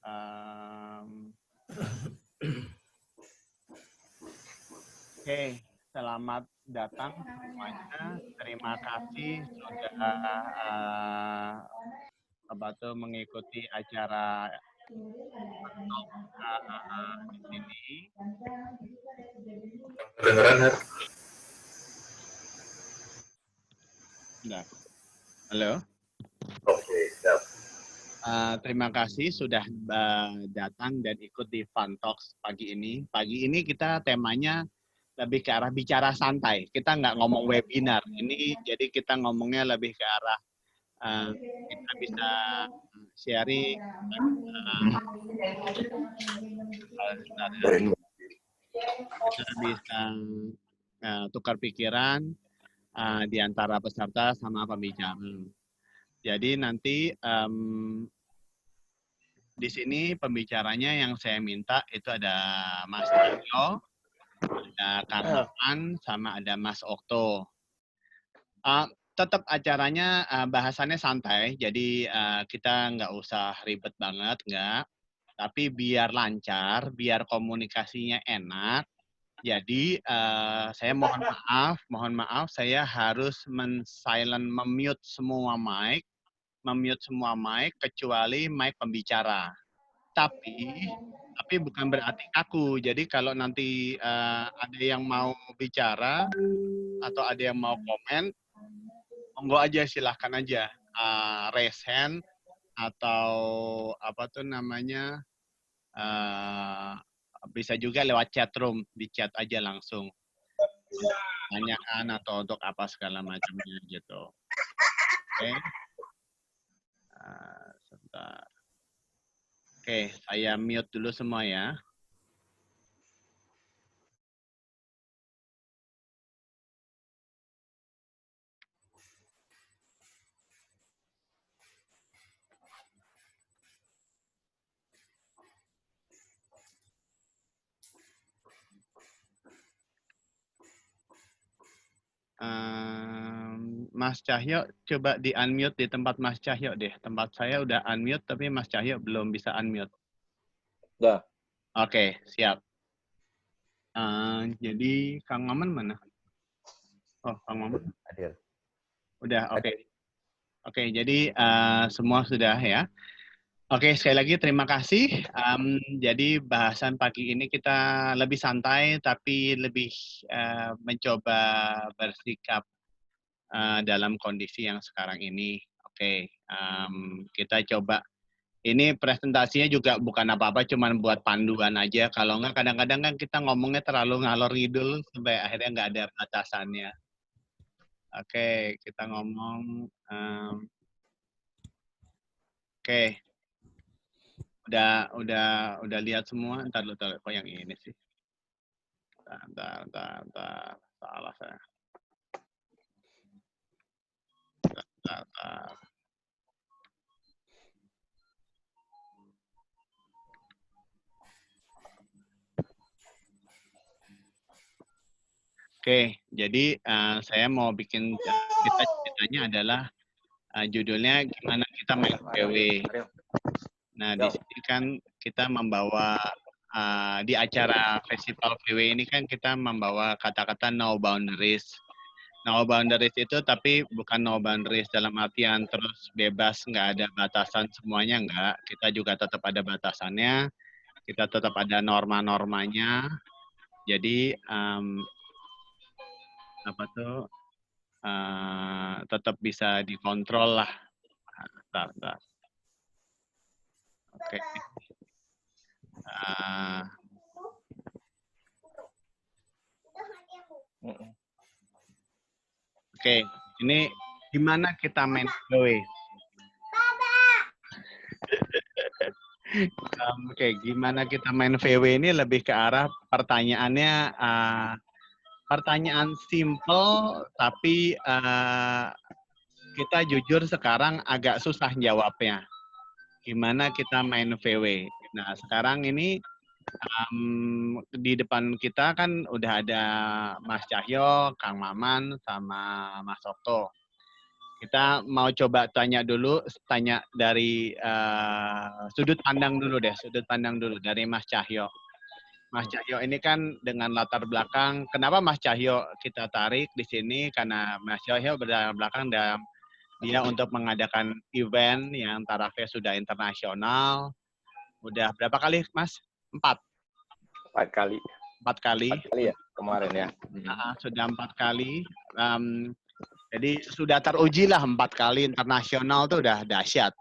Um, Oke, selamat datang semuanya. Terima kasih sudah mengikuti acara di sini. Kedengeran, Har? Nah, halo. Oke, siap. Terima kasih sudah datang dan ikut di Fun Talks pagi ini. Pagi ini kita temanya lebih ke arah bicara santai. Kita nggak ngomong webinar. Ini jadi kita ngomongnya lebih ke arah kita bisa sharing, kita bisa tukar pikiran di antara peserta sama pembicara. Jadi nanti di sini pembicaranya yang saya minta itu ada Mas Tio, ada Kang Maman, sama ada Mas Okto. Tetap acaranya bahasannya santai, jadi kita nggak usah ribet banget, nggak. Tapi biar lancar, biar komunikasinya enak. Jadi saya mohon maaf, saya harus memute semua mic kecuali mic pembicara. Tapi bukan berarti kaku. Jadi kalau nanti ada yang mau bicara atau ada yang mau komen, monggo aja, silahkan aja raise hand atau apa tuh namanya, bisa juga lewat chat room, di chat aja langsung tanyakan atau untuk apa segala macamnya gitu. Oke. Sebentar. Oke, saya mute dulu semua ya. Mas Cahyo, coba di-unmute di tempat Mas Cahyo deh. Tempat saya udah unmute, tapi Mas Cahyo belum bisa unmute. Udah. Oke, siap. Jadi Kang Maman mana? Oh, Kang Maman. Hadir. Udah, oke. Oke, jadi semua sudah ya. Oke, sekali lagi terima kasih. Jadi bahasan pagi ini kita lebih santai, tapi lebih mencoba bersikap dalam kondisi yang sekarang ini. Oke, kita coba. Ini presentasinya juga bukan apa-apa, cuman buat panduan aja. Kalau nggak, kadang-kadang kan kita ngomongnya terlalu ngalor ngidul sampai akhirnya nggak ada batasannya. Oke, kita ngomong. Oke, udah lihat semua. Ntar kok yang ini sih. Ntar. Salah saya. Ntar. Oke, jadi saya mau bikin ceritanya adalah judulnya gimana kita main PW. Nah, di sini kan kita membawa di acara festival PW ini kan kita membawa kata-kata no boundaries. No boundaries itu tapi bukan no boundaries dalam artian terus bebas, nggak ada batasan semuanya, nggak. Kita juga tetap ada batasannya, kita tetap ada norma-normanya. Jadi tetap bisa dikontrol lah. Bentar. Oke. Oke, ini gimana kita main PW? Oke, gimana kita main VW ini lebih ke arah pertanyaannya pertanyaan simple, tapi kita jujur sekarang agak susah jawabnya. Gimana kita main VW? Nah, sekarang ini di depan kita kan udah ada Mas Cahyo, Kang Maman, sama Mas Okto. Kita mau coba tanya dari sudut pandang dulu dari Mas Cahyo. Mas Cahyo ini kan dengan latar belakang, kenapa Mas Cahyo kita tarik di sini? Karena Mas Cahyo berlatar belakang dia untuk mengadakan event yang tarafnya sudah internasional. Udah berapa kali, Mas? 4 kali. 4 kali. 4 kali ya kemarin ya. Sudah 4 kali. Jadi sudah teruji lah 4 kali internasional tuh udah dahsyat.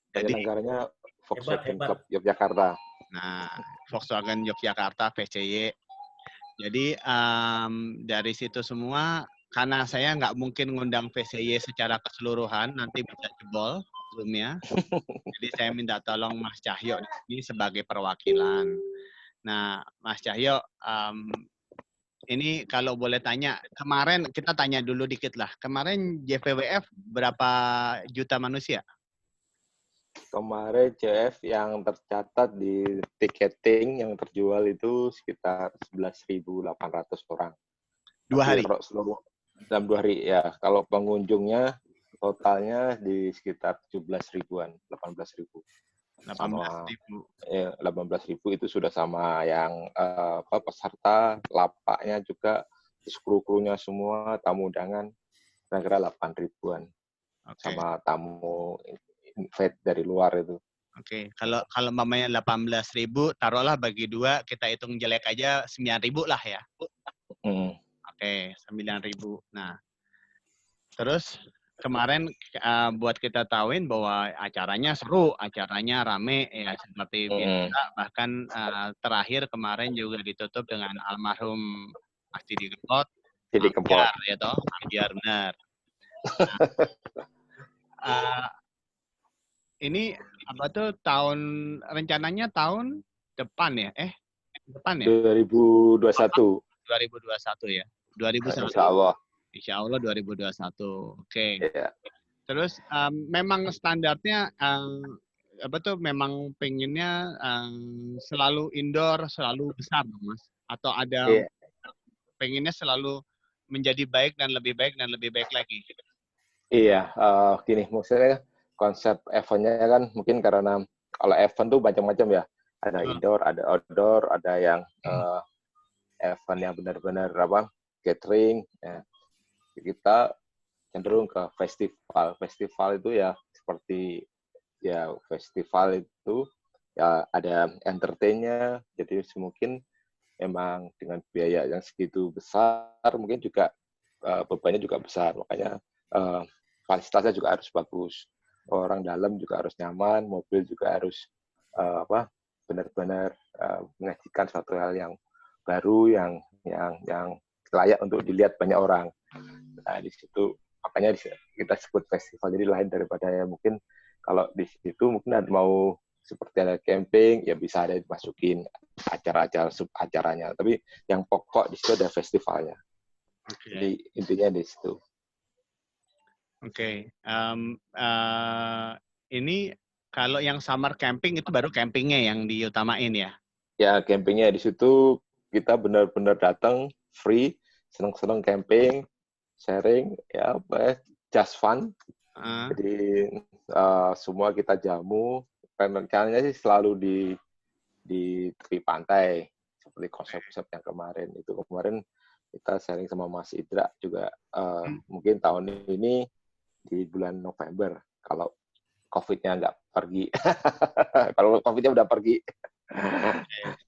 Jadi negaranya Volkswagen Club Yogyakarta. Nah, Volkswagen Yogyakarta VCY. Jadi dari situ semua, karena saya nggak mungkin ngundang VCY secara keseluruhan, nanti bisa jebol Zoom-nya. Jadi saya minta tolong Mas Cahyo ini sebagai perwakilan. Nah, Mas Cahyo, ini kalau boleh tanya, kemarin kita tanya dulu dikit lah. Kemarin JVWF berapa juta manusia? Kemarin JF yang tercatat di tiketing yang terjual itu sekitar 11.800 orang. 2 hari? Dalam 2 hari ya. Kalau pengunjungnya totalnya di sekitar 17 ribuan, 18 ribu. 18.000 itu sudah sama yang peserta, lapaknya juga, kru-krunya semua, tamu undangan, kira-kira 8 ribuan. Okay. Sama tamu invite dari luar itu. Oke, kalau mamanya 18.000, taruhlah bagi 2, kita hitung jelek aja 9.000 lah ya. Oke, 9.000. Nah, terus kemarin buat kita tahuin bahwa acaranya seru, acaranya rame ya seperti biasa. Bahkan terakhir kemarin juga ditutup dengan almarhum Mas Didi Kempot. Ambiar ya toh, ambiar benar. Nah, ini apa tuh rencananya tahun depan ya? Depan ya? 2021. 2021 ya. 2021. Insya Allah 2021. Oke. Yeah. Terus memang standarnya memang pengennya selalu indoor, selalu besar, Mas? Atau ada pengennya selalu menjadi baik dan lebih baik lagi? Iya, gini maksudnya konsep eventnya kan mungkin karena kalau event tuh macam-macam ya. Ada indoor, ada outdoor, ada yang event yang benar-benar catering. Ya. Kita cenderung ke festival. Festival itu ya seperti ya festival itu ya ada entertain-nya. Jadi mungkin memang dengan biaya yang segitu besar mungkin juga bebannya juga besar. Makanya fasilitasnya juga harus bagus. Orang dalam juga harus nyaman, mobil juga harus benar-benar menyajikan suatu hal yang baru, yang layak untuk dilihat banyak orang. Nah, di situ makanya kita sebut festival, jadi lain daripada ya mungkin kalau di situ mungkin ada mau seperti ada camping, ya bisa ada dimasukin acara-acara sub-acaranya. Tapi yang pokok di situ ada festivalnya. Okay. Jadi intinya di situ. Oke. Ini kalau yang summer camping itu baru campingnya yang diutamain ya? Ya, campingnya di situ kita benar-benar datang free, seneng-seneng camping, sharing, ya just fun. Jadi semua kita jamu. Rencananya sih selalu di tepi pantai seperti konsep-konsep yang kemarin itu. Kemarin kita sharing sama Mas Idra juga mungkin tahun ini di bulan November kalau COVID-nya nggak pergi. Kalau COVID-nya udah pergi.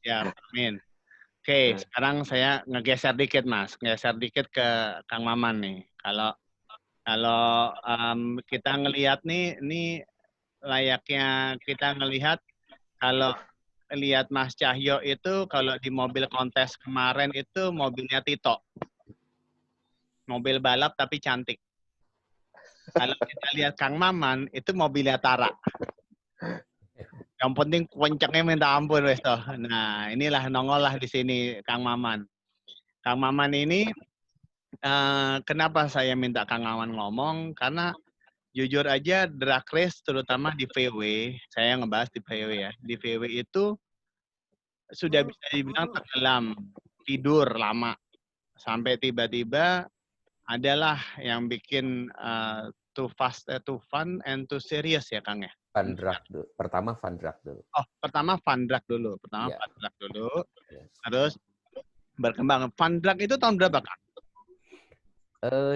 Ya, amin. Oke, sekarang saya ngegeser dikit, Mas. Ngegeser dikit ke Kang Maman nih. Kalau kita ngelihat nih, ini layaknya kita ngelihat kalau lihat Mas Cahyo itu kalau di mobil kontes kemarin itu mobilnya Tito. Mobil balap tapi cantik. Kalau kita lihat Kang Maman itu mobilnya Tara. Yang penting kencangnya minta ampun wes toh. Nah, inilah nongol lah di sini Kang Maman. Kang Maman ini kenapa saya minta Kang Maman ngomong? Karena jujur aja drag race terutama di VW, saya ngebahas di VW ya. Di VW itu sudah bisa dibilang tenggelam, tidur lama. Sampai tiba-tiba adalah yang bikin too fast, too fun, and too serious ya Kang ya? Fun Drug dulu. Pertama Fun Drug dulu. Oh, pertama Fun Drug dulu. Iya. Yes. Terus berkembang. Fun Drug itu tahun berapa Kang?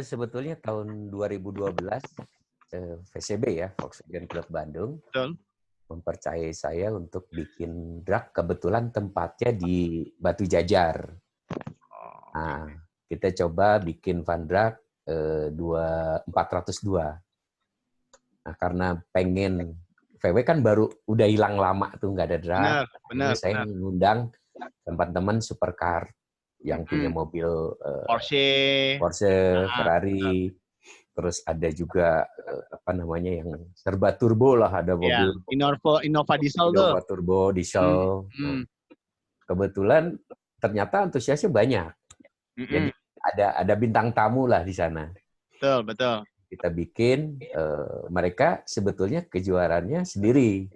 Sebetulnya tahun 2012 VCB ya, Volkswagen Club Bandung, Betul. mempercayai saya untuk bikin drag, kebetulan tempatnya di Batu Jajar. Nah, kita coba bikin Fun Drug 402. Nah, karena pengen VW kan baru udah hilang lama tuh, nggak ada drag. Benar. Saya ngundang teman-teman supercar yang punya mobil Porsche, Ferrari. Terus ada juga yang serba turbo lah, ada mobil Innova diesel tuh. Innova turbo diesel. Nah, kebetulan ternyata antusiasnya banyak. Jadi ada bintang tamu lah di sana. Betul. Kita bikin, mereka sebetulnya kejuaraannya sendiri.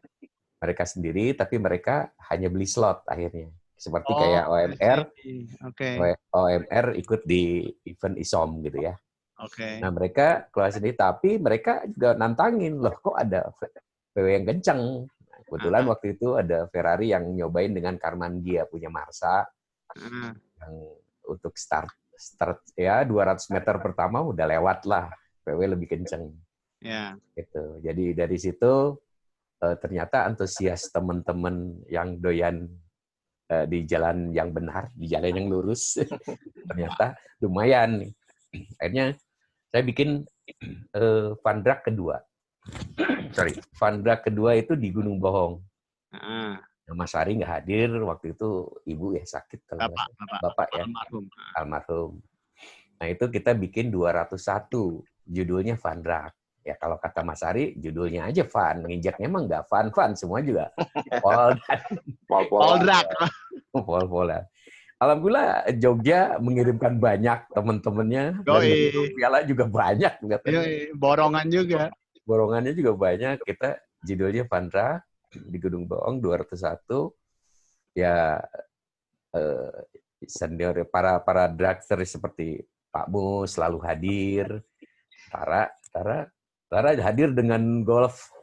Mereka sendiri, tapi mereka hanya beli slot akhirnya. Seperti kayak OMR. OMR ikut di event ISOM gitu ya. Nah, mereka keluar sendiri, tapi mereka juga nantangin, loh kok ada VW yang kenceng. Nah, kebetulan waktu itu ada Ferrari yang nyobain dengan Karmangia, punya Marsa. Yang untuk start ya 200 meter pertama udah lewat lah, VW lebih kenceng. Gitu. Jadi dari situ ternyata antusias teman-teman yang doyan di jalan yang benar, di jalan yang lurus, ternyata lumayan nih. Akhirnya saya bikin Fun Drug kedua. Fun Drug kedua itu di Gunung Bohong. Mas Ari nggak hadir waktu itu, ibu ya sakit kalau bapak ya, almarhum. Nah itu kita bikin 201, judulnya Fun Drug. Ya kalau kata Mas Ari, judulnya aja fun, menginjaknya emang nggak fun, semua juga pol-polan. Alhamdulillah Jogja mengirimkan banyak teman-temannya, dan piala juga banyak. Borongannya juga banyak. Kita judulnya Fun Drug di Gunung Bohong 201. Ya senior para dragster seperti Pak Mus selalu hadir. Tara hadir dengan Golf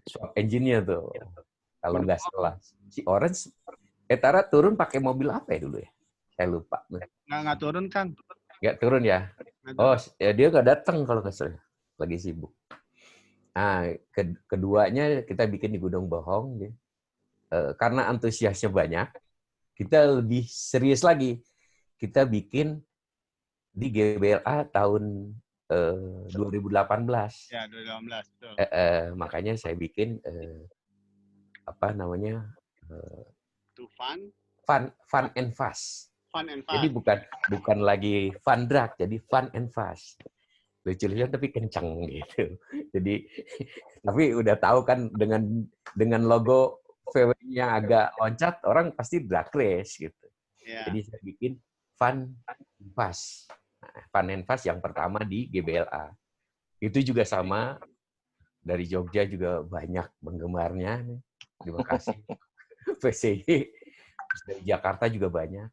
swap engine-nya tuh. Kalau nggak salah. Si Orange Tara turun pakai mobil apa ya dulu ya? Saya lupa. Nggak turun, Kang. Nggak turun ya? Oh, ya dia nggak datang kalau nggak salah. Lagi sibuk. Nah, keduanya kita bikin di Gunung Bohong. Karena antusiasnya banyak, kita lebih serius lagi. Kita bikin di GBLA tahun 2018. Ya, 2018. Betul. Makanya saya bikin Fun and Fast. Jadi bukan lagi Fun Drug, jadi Fun and Fast. Lucu-lucuan tapi kencang gitu. Jadi tapi udah tahu kan dengan logo VW-nya agak loncat, orang pasti drag race gitu. Yeah. Jadi saya bikin Fun and Fast. Fun and Fast yang pertama di GBLA. Itu juga sama, dari Jogja juga banyak penggemarnya nih. Di Bekasi, VCY, dari Jakarta juga banyak.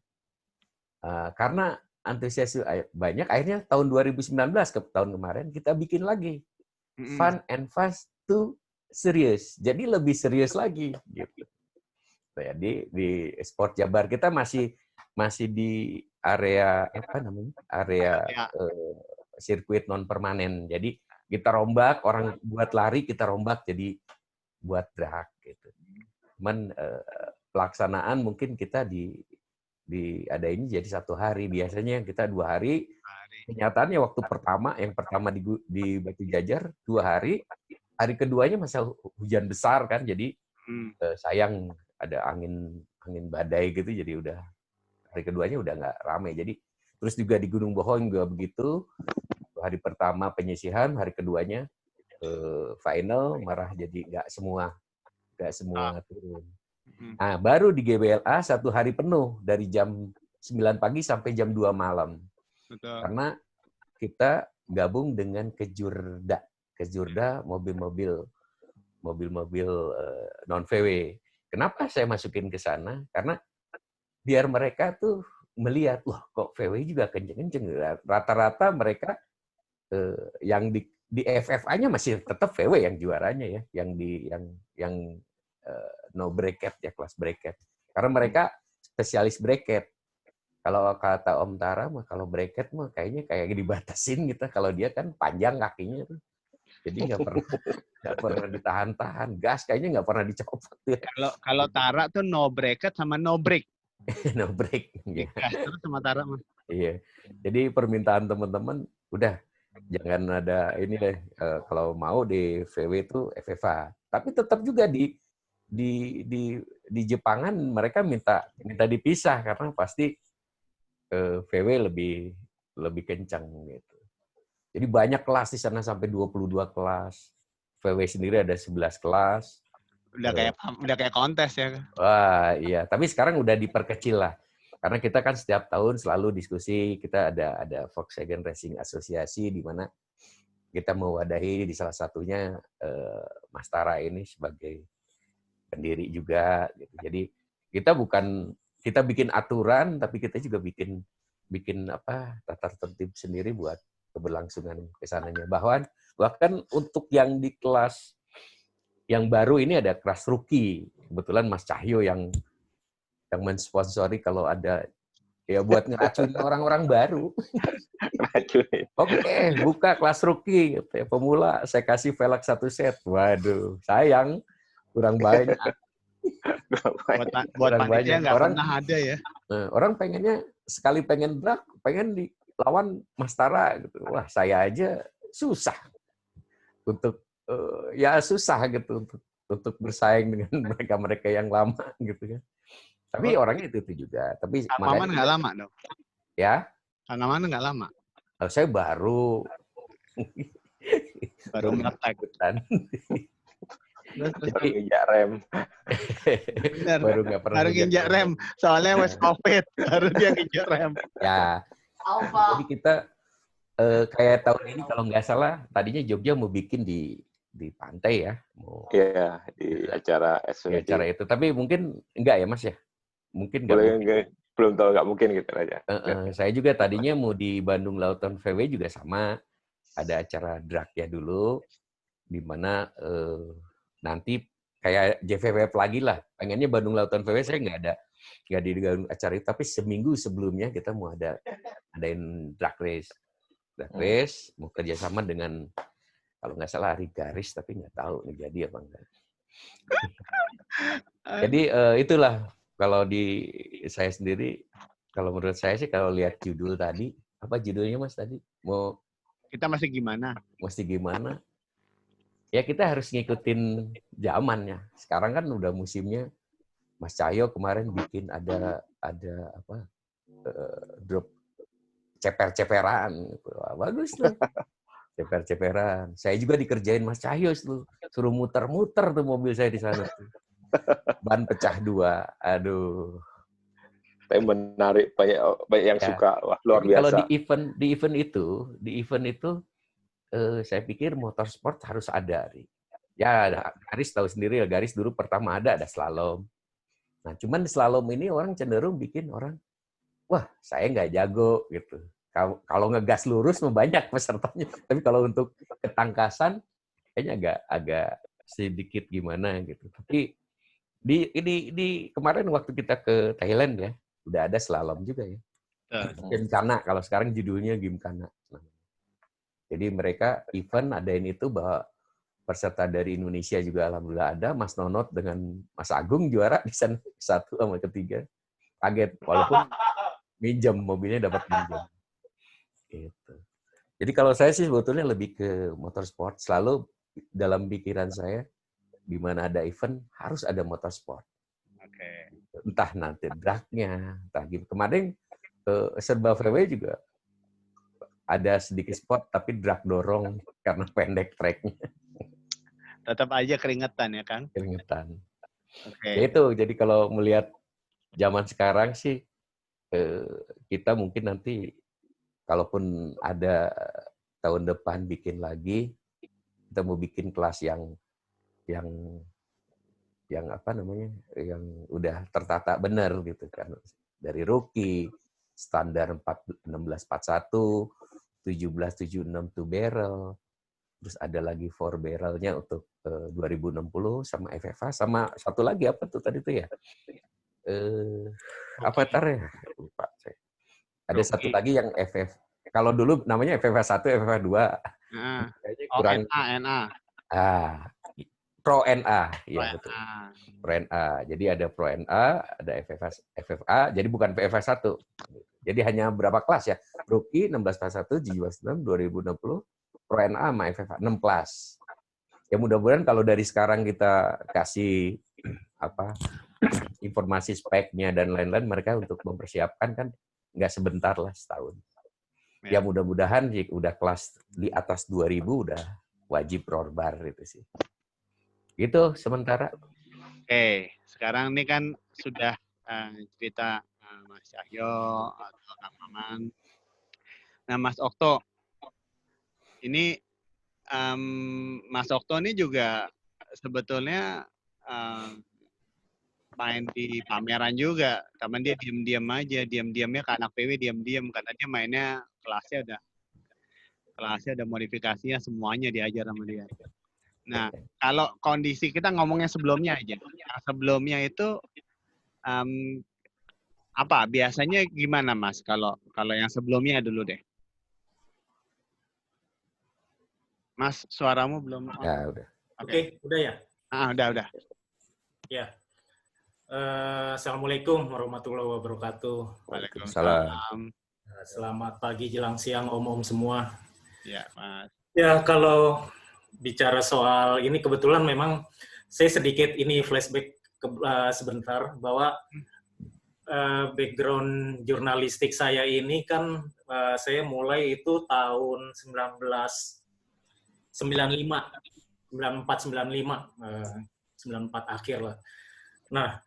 Karena antusias banyak, akhirnya tahun 2019 ke tahun kemarin kita bikin lagi Fun and Fast to Serious. Jadi lebih serius lagi gitu. Jadi di Sport Jabar kita masih di area area sirkuit non permanen. Jadi kita rombak, orang buat lari kita rombak jadi buat drag gitu. Cuman pelaksanaan mungkin kita di ada ini jadi 1 hari, biasanya yang kita 2 hari. Kenyataannya waktu yang pertama di Batu Jajar 2 hari, hari keduanya masa hujan besar kan, jadi sayang ada angin badai gitu, jadi udah hari keduanya udah nggak ramai. Jadi terus juga di Gunung Bohong juga begitu, hari pertama penyisihan, hari keduanya final, marah jadi nggak semua turun. Nah, baru di GBLA 1 hari penuh dari jam 9 pagi sampai jam 2 malam. Betul. Karena kita gabung dengan Kejurda. Kejurda mobil-mobil non VW. Kenapa saya masukin ke sana? Karena biar mereka tuh melihat, wah kok VW juga kenceng-kenceng. Rata-rata mereka yang di FFA-nya masih tetap VW yang juaranya ya, yang no bracket ya, kelas bracket. Karena mereka spesialis bracket. Kalau kata Om Tara mah kalau bracket mah kayaknya kayak dibatasin gitu. Kalau dia kan panjang kakinya tuh. Jadi nggak pernah ditahan-tahan. Gas kayaknya nggak pernah dicopot. Kalau Tara tuh no bracket sama no break. No break. Gas terus sama Tara mah. Iya. Jadi permintaan teman-teman udah jangan ada ini deh, kalau mau di VW itu FFA. Tapi tetap juga di Jepangan mereka minta dipisah karena pasti VW lebih kencang gitu. Jadi banyak kelas di sana sampai 22 kelas. VW sendiri ada 11 kelas. Udah kayak kontes ya. Wah, iya. Tapi sekarang udah diperkecil lah. Karena kita kan setiap tahun selalu diskusi, kita ada Volkswagen Racing Associasi di mana kita mewadahi di salah satunya Mas Tara ini sebagai pendiri juga gitu. Jadi kita bikin aturan tapi kita juga bikin tata tertib sendiri buat keberlangsungan kesananya. Bahkan untuk yang di kelas yang baru ini ada kelas rookie. Kebetulan Mas Cahyo yang mensponsori kalau ada ya buat ngeracunin orang-orang baru. Oke, buka kelas rookie gitu ya. Pemula saya kasih velg 1 set. Waduh, sayang kurang banyak. Buat panitia nggak pernah ada ya. Orang pengennya sekali pengen drag, pengen dilawan Mas Tara gitu. Wah, saya aja susah untuk susah gitu untuk bersaing dengan mereka yang lama gitu kan. Tapi orangnya itu juga. Tapi Kang Maman nggak lama dong. Ya. Kang Maman nggak lama. Saya baru meletak. Jadi nginjak rem. Bener. Baru nginjak rem. Soalnya was COVID. Baru dia nginjak rem. Ya. Jadi kita kayak tahun ini kalau nggak salah, tadinya Jogja mau bikin di pantai ya. Iya, di acara SVJ. Di acara itu. Tapi mungkin enggak ya Mas ya? Mungkin enggak. Belum tahu nggak mungkin gitu aja. Saya juga tadinya mau di Bandung Lautan VW juga sama. Ada acara drag-nya dulu. Di mana nanti kayak JVWF lagi lah. Pengennya Bandung Lautan VW saya nggak di acara itu. Tapi seminggu sebelumnya kita mau adain drag race. Drag race, mau kerjasama dengan kalau nggak salah Ari Garis, tapi nggak tahu nih jadi apa enggak. Jadi itulah kalau di saya sendiri, kalau menurut saya sih kalau lihat judul tadi, apa judulnya Mas tadi? Kita masih gimana? Mesti gimana? Ya kita harus ngikutin zamannya. Sekarang kan udah musimnya. Mas Cahyo kemarin bikin ada drop ceper-ceperan. Bagus tuh. Ceper-ceperan. Saya juga dikerjain Mas Cahyo tuh. Suruh muter-muter tuh mobil saya di sana. Ban pecah 2. Aduh. Tapi menarik, banyak yang suka. Wah, luar biasa. Kalau di event itu saya pikir motorsport harus ada. Ya, Garis tahu sendiri ya, Garis dulu pertama ada slalom. Nah, cuman di slalom ini orang cenderung bikin orang, wah, saya nggak jago gitu. Kalau ngegas lurus banyak pesertanya, tapi kalau untuk ketangkasan kayaknya agak sedikit gimana gitu. Tapi di kemarin waktu kita ke Thailand ya, udah ada slalom juga ya. Gimkana, kalau sekarang judulnya Gimkana. Jadi mereka event adain itu bahwa peserta dari Indonesia juga alhamdulillah ada. Mas Nonot dengan Mas Agung juara di sana 1 sama 3. Kaget, walaupun minjem, mobilnya dapat minjem. Gitu. Jadi kalau saya sih sebetulnya lebih ke motorsport. Selalu dalam pikiran saya, di mana ada event, harus ada motorsport. Okay. Entah nanti drag-nya, entah gitu. Kemarin serba VW juga ada sedikit spot, tapi drag dorong karena pendek track-nya. Tetap aja keringetan ya, Kang? Keringetan. Okay. Itu, jadi kalau melihat zaman sekarang sih, kita mungkin nanti, kalaupun ada tahun depan bikin lagi, kita mau bikin kelas yang apa namanya, yang udah tertata benar gitu kan, dari rookie, standar 1641, 1776 2 barrel, terus ada lagi 4 barrelnya untuk 2060 sama FFA, sama satu lagi apa tuh tadi tuh ya? Avatar ya? Lupa saya. Ada satu lagi yang FF. Kalau dulu namanya FFA 1, FFA 2. Kayaknya kurang. NA. Pro NA, ya betul. Pro NA. Jadi ada Pro NA, ada FFA, jadi bukan FFA 1. Jadi hanya berapa kelas ya? Rookie 1641, 1796, 2060, Pro NA sama FFA 6 kelas. Ya mudah-mudahan kalau dari sekarang kita kasih informasi speknya dan lain-lain, mereka untuk mempersiapkan kan nggak sebentar lah, setahun. Ya mudah-mudahan udah kelas di atas 2000 udah wajib rorbar itu sih. Gitu sementara. Oke, sekarang ini kan sudah cerita Mas Cahyo atau Kang Maman. Nah, Mas Okto, ini Mas Okto ini juga sebetulnya main di pameran juga, karena dia diam-diam aja, diam-diamnya ke anak PW diam-diam, karena dia mainnya kelasnya ada modifikasinya, semuanya diajar sama dia. Nah, kalau kondisi kita ngomongnya sebelumnya aja, yang sebelumnya itu apa biasanya gimana Mas? Kalau yang sebelumnya dulu deh, Mas, suaramu belum. Ya udah. Oke, udah ya. Udah. Ya. Assalamualaikum warahmatullahi wabarakatuh. Waalaikumsalam. Selamat pagi jelang siang om-om semua. Ya, Mas. Ya, kalau bicara soal ini kebetulan memang saya sedikit ini flashback sebentar bahwa background jurnalistik saya ini kan saya mulai itu tahun 94 akhir lah. Nah,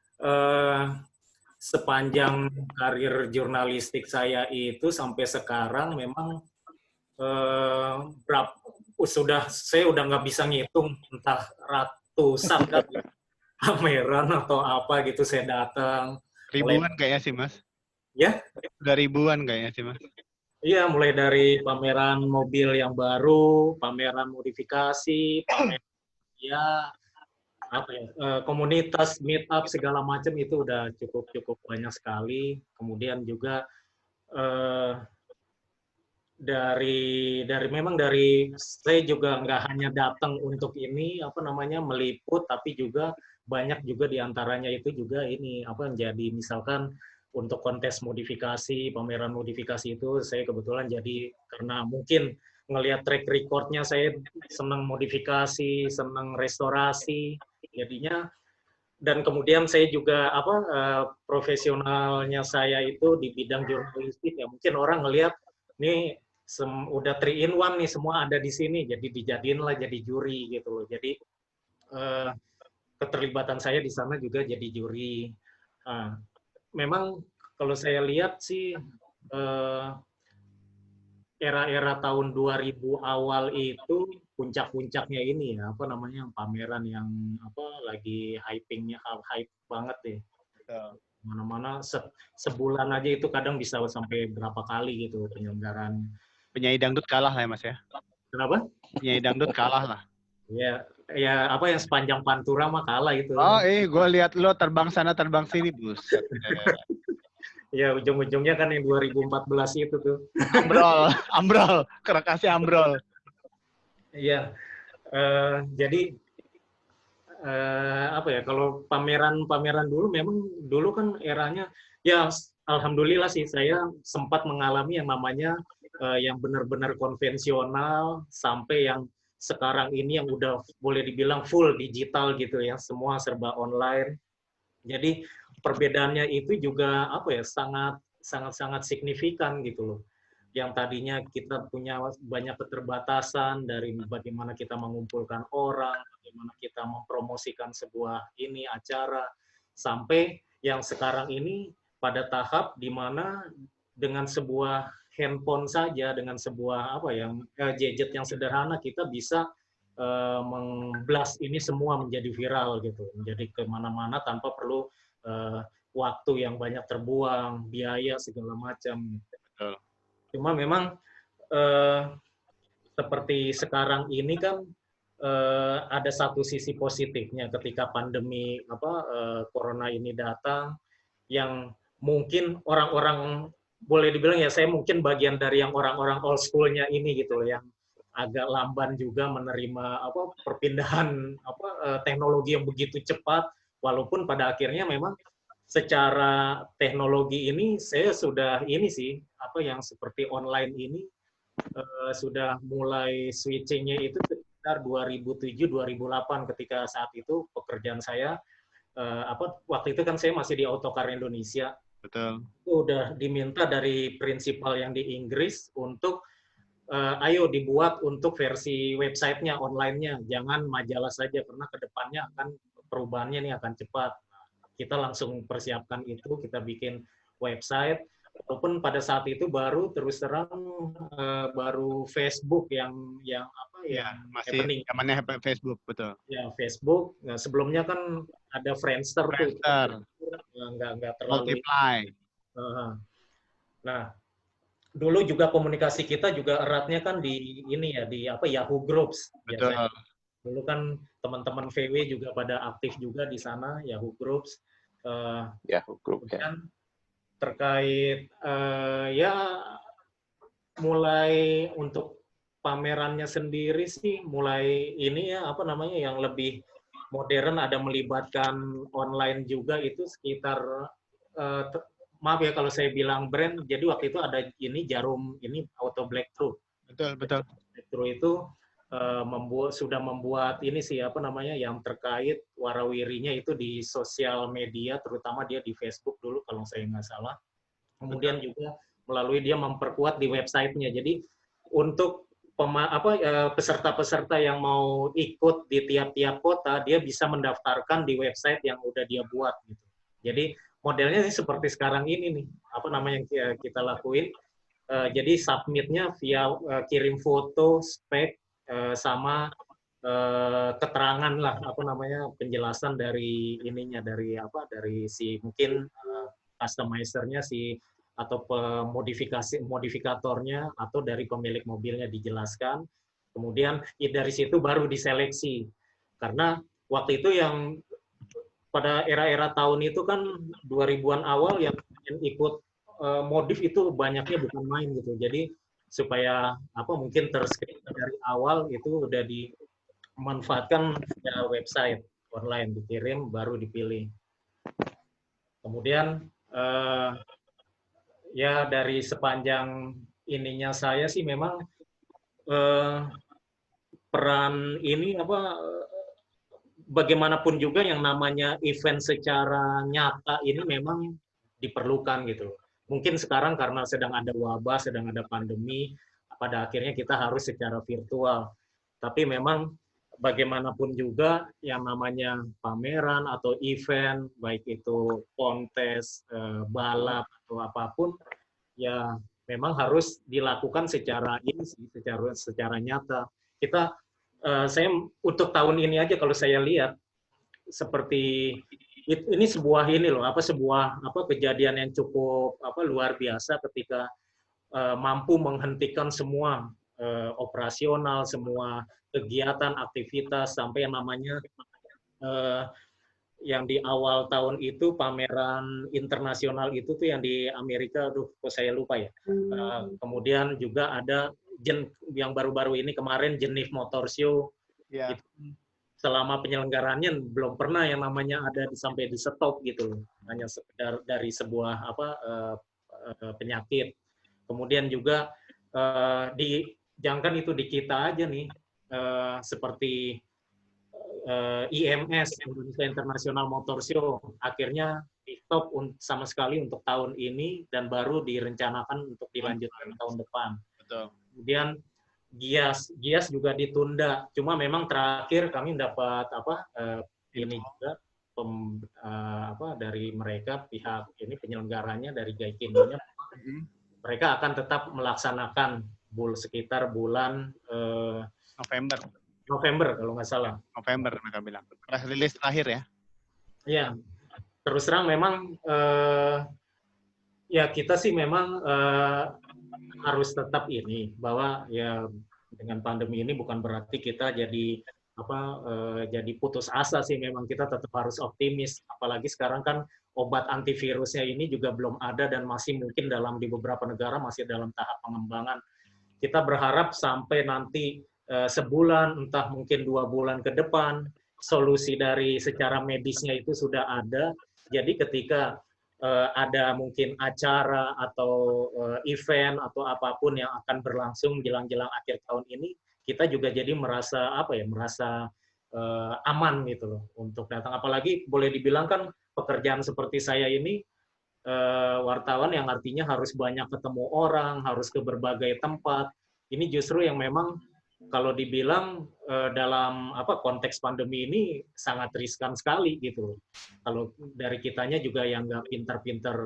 sepanjang karir jurnalistik saya itu sampai sekarang memang saya udah nggak bisa ngitung, entah ratusan kan pameran atau apa gitu saya datang. Ribuan kayaknya sih Mas. Ya? Udah ribuan kayaknya sih Mas. Iya, mulai dari pameran mobil yang baru, pameran modifikasi, pameran komunitas, meet up segala macam itu udah cukup banyak sekali. Kemudian juga dari saya juga nggak hanya datang untuk ini meliput, tapi juga banyak juga diantaranya itu juga ini menjadi misalkan untuk kontes modifikasi, pameran modifikasi itu saya kebetulan jadi karena mungkin ngelihat track recordnya saya senang modifikasi, senang restorasi, jadinya. Dan kemudian saya juga profesionalnya saya itu di bidang jurnalistik ya, mungkin orang ngelihat nih udah 3 in 1 nih, semua ada di sini, jadi dijadiin lah jadi juri gitu loh. Jadi keterlibatan saya di sana juga jadi juri. Memang kalau saya lihat sih era-era tahun 2000 awal itu puncak-puncaknya ini ya, pameran yang lagi hype banget deh. Mana-mana sebulan aja itu kadang bisa sampai berapa kali gitu penyelenggaraan. Penyanyi dangdut kalah lah ya Mas ya. Kenapa? Penyanyi dangdut kalah lah. Ya yang sepanjang Pantura mah kalah itu. Gue lihat lo terbang sana terbang sini, buset. Ya ujung-ujungnya kan yang 2014 itu tuh. Ambrol, kerekasnya ambrol. Iya. Jadi kalau pameran dulu memang dulu kan eranya ya alhamdulillah sih saya sempat mengalami yang namanya yang benar-benar konvensional sampai yang sekarang ini yang udah boleh dibilang full digital gitu ya, semua serba online. Jadi perbedaannya itu juga sangat signifikan gitu loh. Yang tadinya kita punya banyak keterbatasan dari bagaimana kita mengumpulkan orang, bagaimana kita mempromosikan sebuah acara, sampai yang sekarang ini pada tahap di mana dengan sebuah handphone saja, dengan sebuah gadget yang sederhana kita bisa memblast ini semua menjadi viral gitu, menjadi kemana-mana tanpa perlu waktu yang banyak terbuang, biaya segala macam. Betul. Cuma memang seperti sekarang ini kan ada satu sisi positifnya ketika pandemi corona ini datang, yang mungkin orang-orang boleh dibilang ya, saya mungkin bagian dari yang orang-orang old school-nya ini gitu loh, yang agak lamban juga menerima perpindahan teknologi yang begitu cepat, walaupun pada akhirnya memang secara teknologi ini saya sudah ini sih yang seperti online ini sudah mulai switching-nya itu sekitar 2007-2008 ketika saat itu pekerjaan saya waktu itu kan saya masih di Autocar Indonesia. Betul. Itu udah diminta dari prinsipal yang di Inggris untuk ayo dibuat untuk versi websitenya, online-nya, jangan majalah saja karena kedepannya akan perubahannya nih akan cepat. Kita langsung persiapkan itu, kita bikin website. Walaupun pada saat itu baru terus terang baru Facebook yang masih happening. zamannya Facebook, betul. Ya, Facebook. Nah, sebelumnya kan ada Friendster. Friendster. Nggak terlalu. Multiply. Nah, dulu juga komunikasi kita juga eratnya kan di ini ya, di Yahoo Groups. Betul. Biasanya. Dulu kan teman-teman VW juga pada aktif juga di sana, Yahoo Groups. Yahoo Group ya. Terkait mulai untuk pamerannya sendiri sih mulai ini ya yang lebih modern, ada melibatkan online juga, itu sekitar maaf ya kalau saya bilang brand, jadi waktu itu ada ini Jarum ini Auto Black Truck. Betul. Black Truck itu sudah membuat ini sih yang terkait warawirinya itu di sosial media, terutama dia di Facebook dulu kalau saya nggak salah. Kemudian juga melalui dia memperkuat di websitenya. Jadi untuk peserta-peserta yang mau ikut di tiap-tiap kota, dia bisa mendaftarkan di website yang udah dia buat gitu. Jadi modelnya ini seperti sekarang ini nih, yang kita lakuin. Jadi submitnya via kirim foto, spek, sama keterangan lah penjelasan dari ininya, dari si mungkin customizer-nya atau modifikatornya atau dari pemilik mobilnya dijelaskan. Kemudian dari situ baru diseleksi. Karena waktu itu yang pada era-era tahun itu kan 2000-an awal yang ikut modif itu banyaknya bukan main gitu. Jadi supaya mungkin terskrip dari awal itu udah dimanfaatkan via website online, dikirim baru dipilih. Kemudian ya dari sepanjang ininya saya sih memang peran ini bagaimanapun juga yang namanya event secara nyata ini memang diperlukan gitu. Mungkin sekarang karena sedang ada wabah, sedang ada pandemi, pada akhirnya kita harus secara virtual. Tapi memang bagaimanapun juga yang namanya pameran atau event, baik itu kontes, balap atau apapun, ya memang harus dilakukan secara nyata. Saya untuk tahun ini aja kalau saya lihat seperti ini sebuah kejadian yang cukup luar biasa ketika mampu menghentikan semua operasional, semua kegiatan, aktivitas, sampai yang namanya yang di awal tahun itu pameran internasional itu tuh yang di Amerika, kok saya lupa ya. Kemudian juga ada yang baru-baru ini kemarin Geneva Motor Show. Yeah. Selama penyelenggarannya belum pernah yang namanya ada sampai di stop gitu, hanya sekedar dari sebuah penyakit. Kemudian juga jangan itu di kita aja nih, seperti IMS Indonesia International Motor Show akhirnya di stop sama sekali untuk tahun ini dan baru direncanakan untuk dilanjutkan tahun depan. Betul. Kemudian Gias juga ditunda. Cuma memang terakhir kami dapat ini juga dari mereka pihak ini penyelenggaranya dari Gaikindo-nya, mereka akan tetap melaksanakan sekitar bulan November kalau nggak salah. November mereka bilang. Press release terakhir ya. Iya. terus terang memang ya kita sih memang harus tetap ini bahwa ya dengan pandemi ini bukan berarti kita jadi jadi putus asa sih, memang kita tetap harus optimis, apalagi sekarang kan obat antivirusnya ini juga belum ada dan masih mungkin di beberapa negara masih dalam tahap pengembangan. Kita berharap sampai nanti sebulan, entah mungkin 2 bulan ke depan, solusi dari secara medisnya itu sudah ada. Jadi ketika ada mungkin acara atau event atau apapun yang akan berlangsung jelang-jelang akhir tahun ini, kita juga jadi merasa merasa aman gitu loh untuk datang. Apalagi boleh dibilang kan pekerjaan seperti saya ini wartawan yang artinya harus banyak ketemu orang, harus ke berbagai tempat. Ini justru yang memang kalau dibilang dalam konteks pandemi ini sangat riskan sekali gitu. Kalau dari kitanya juga yang nggak pinter-pinter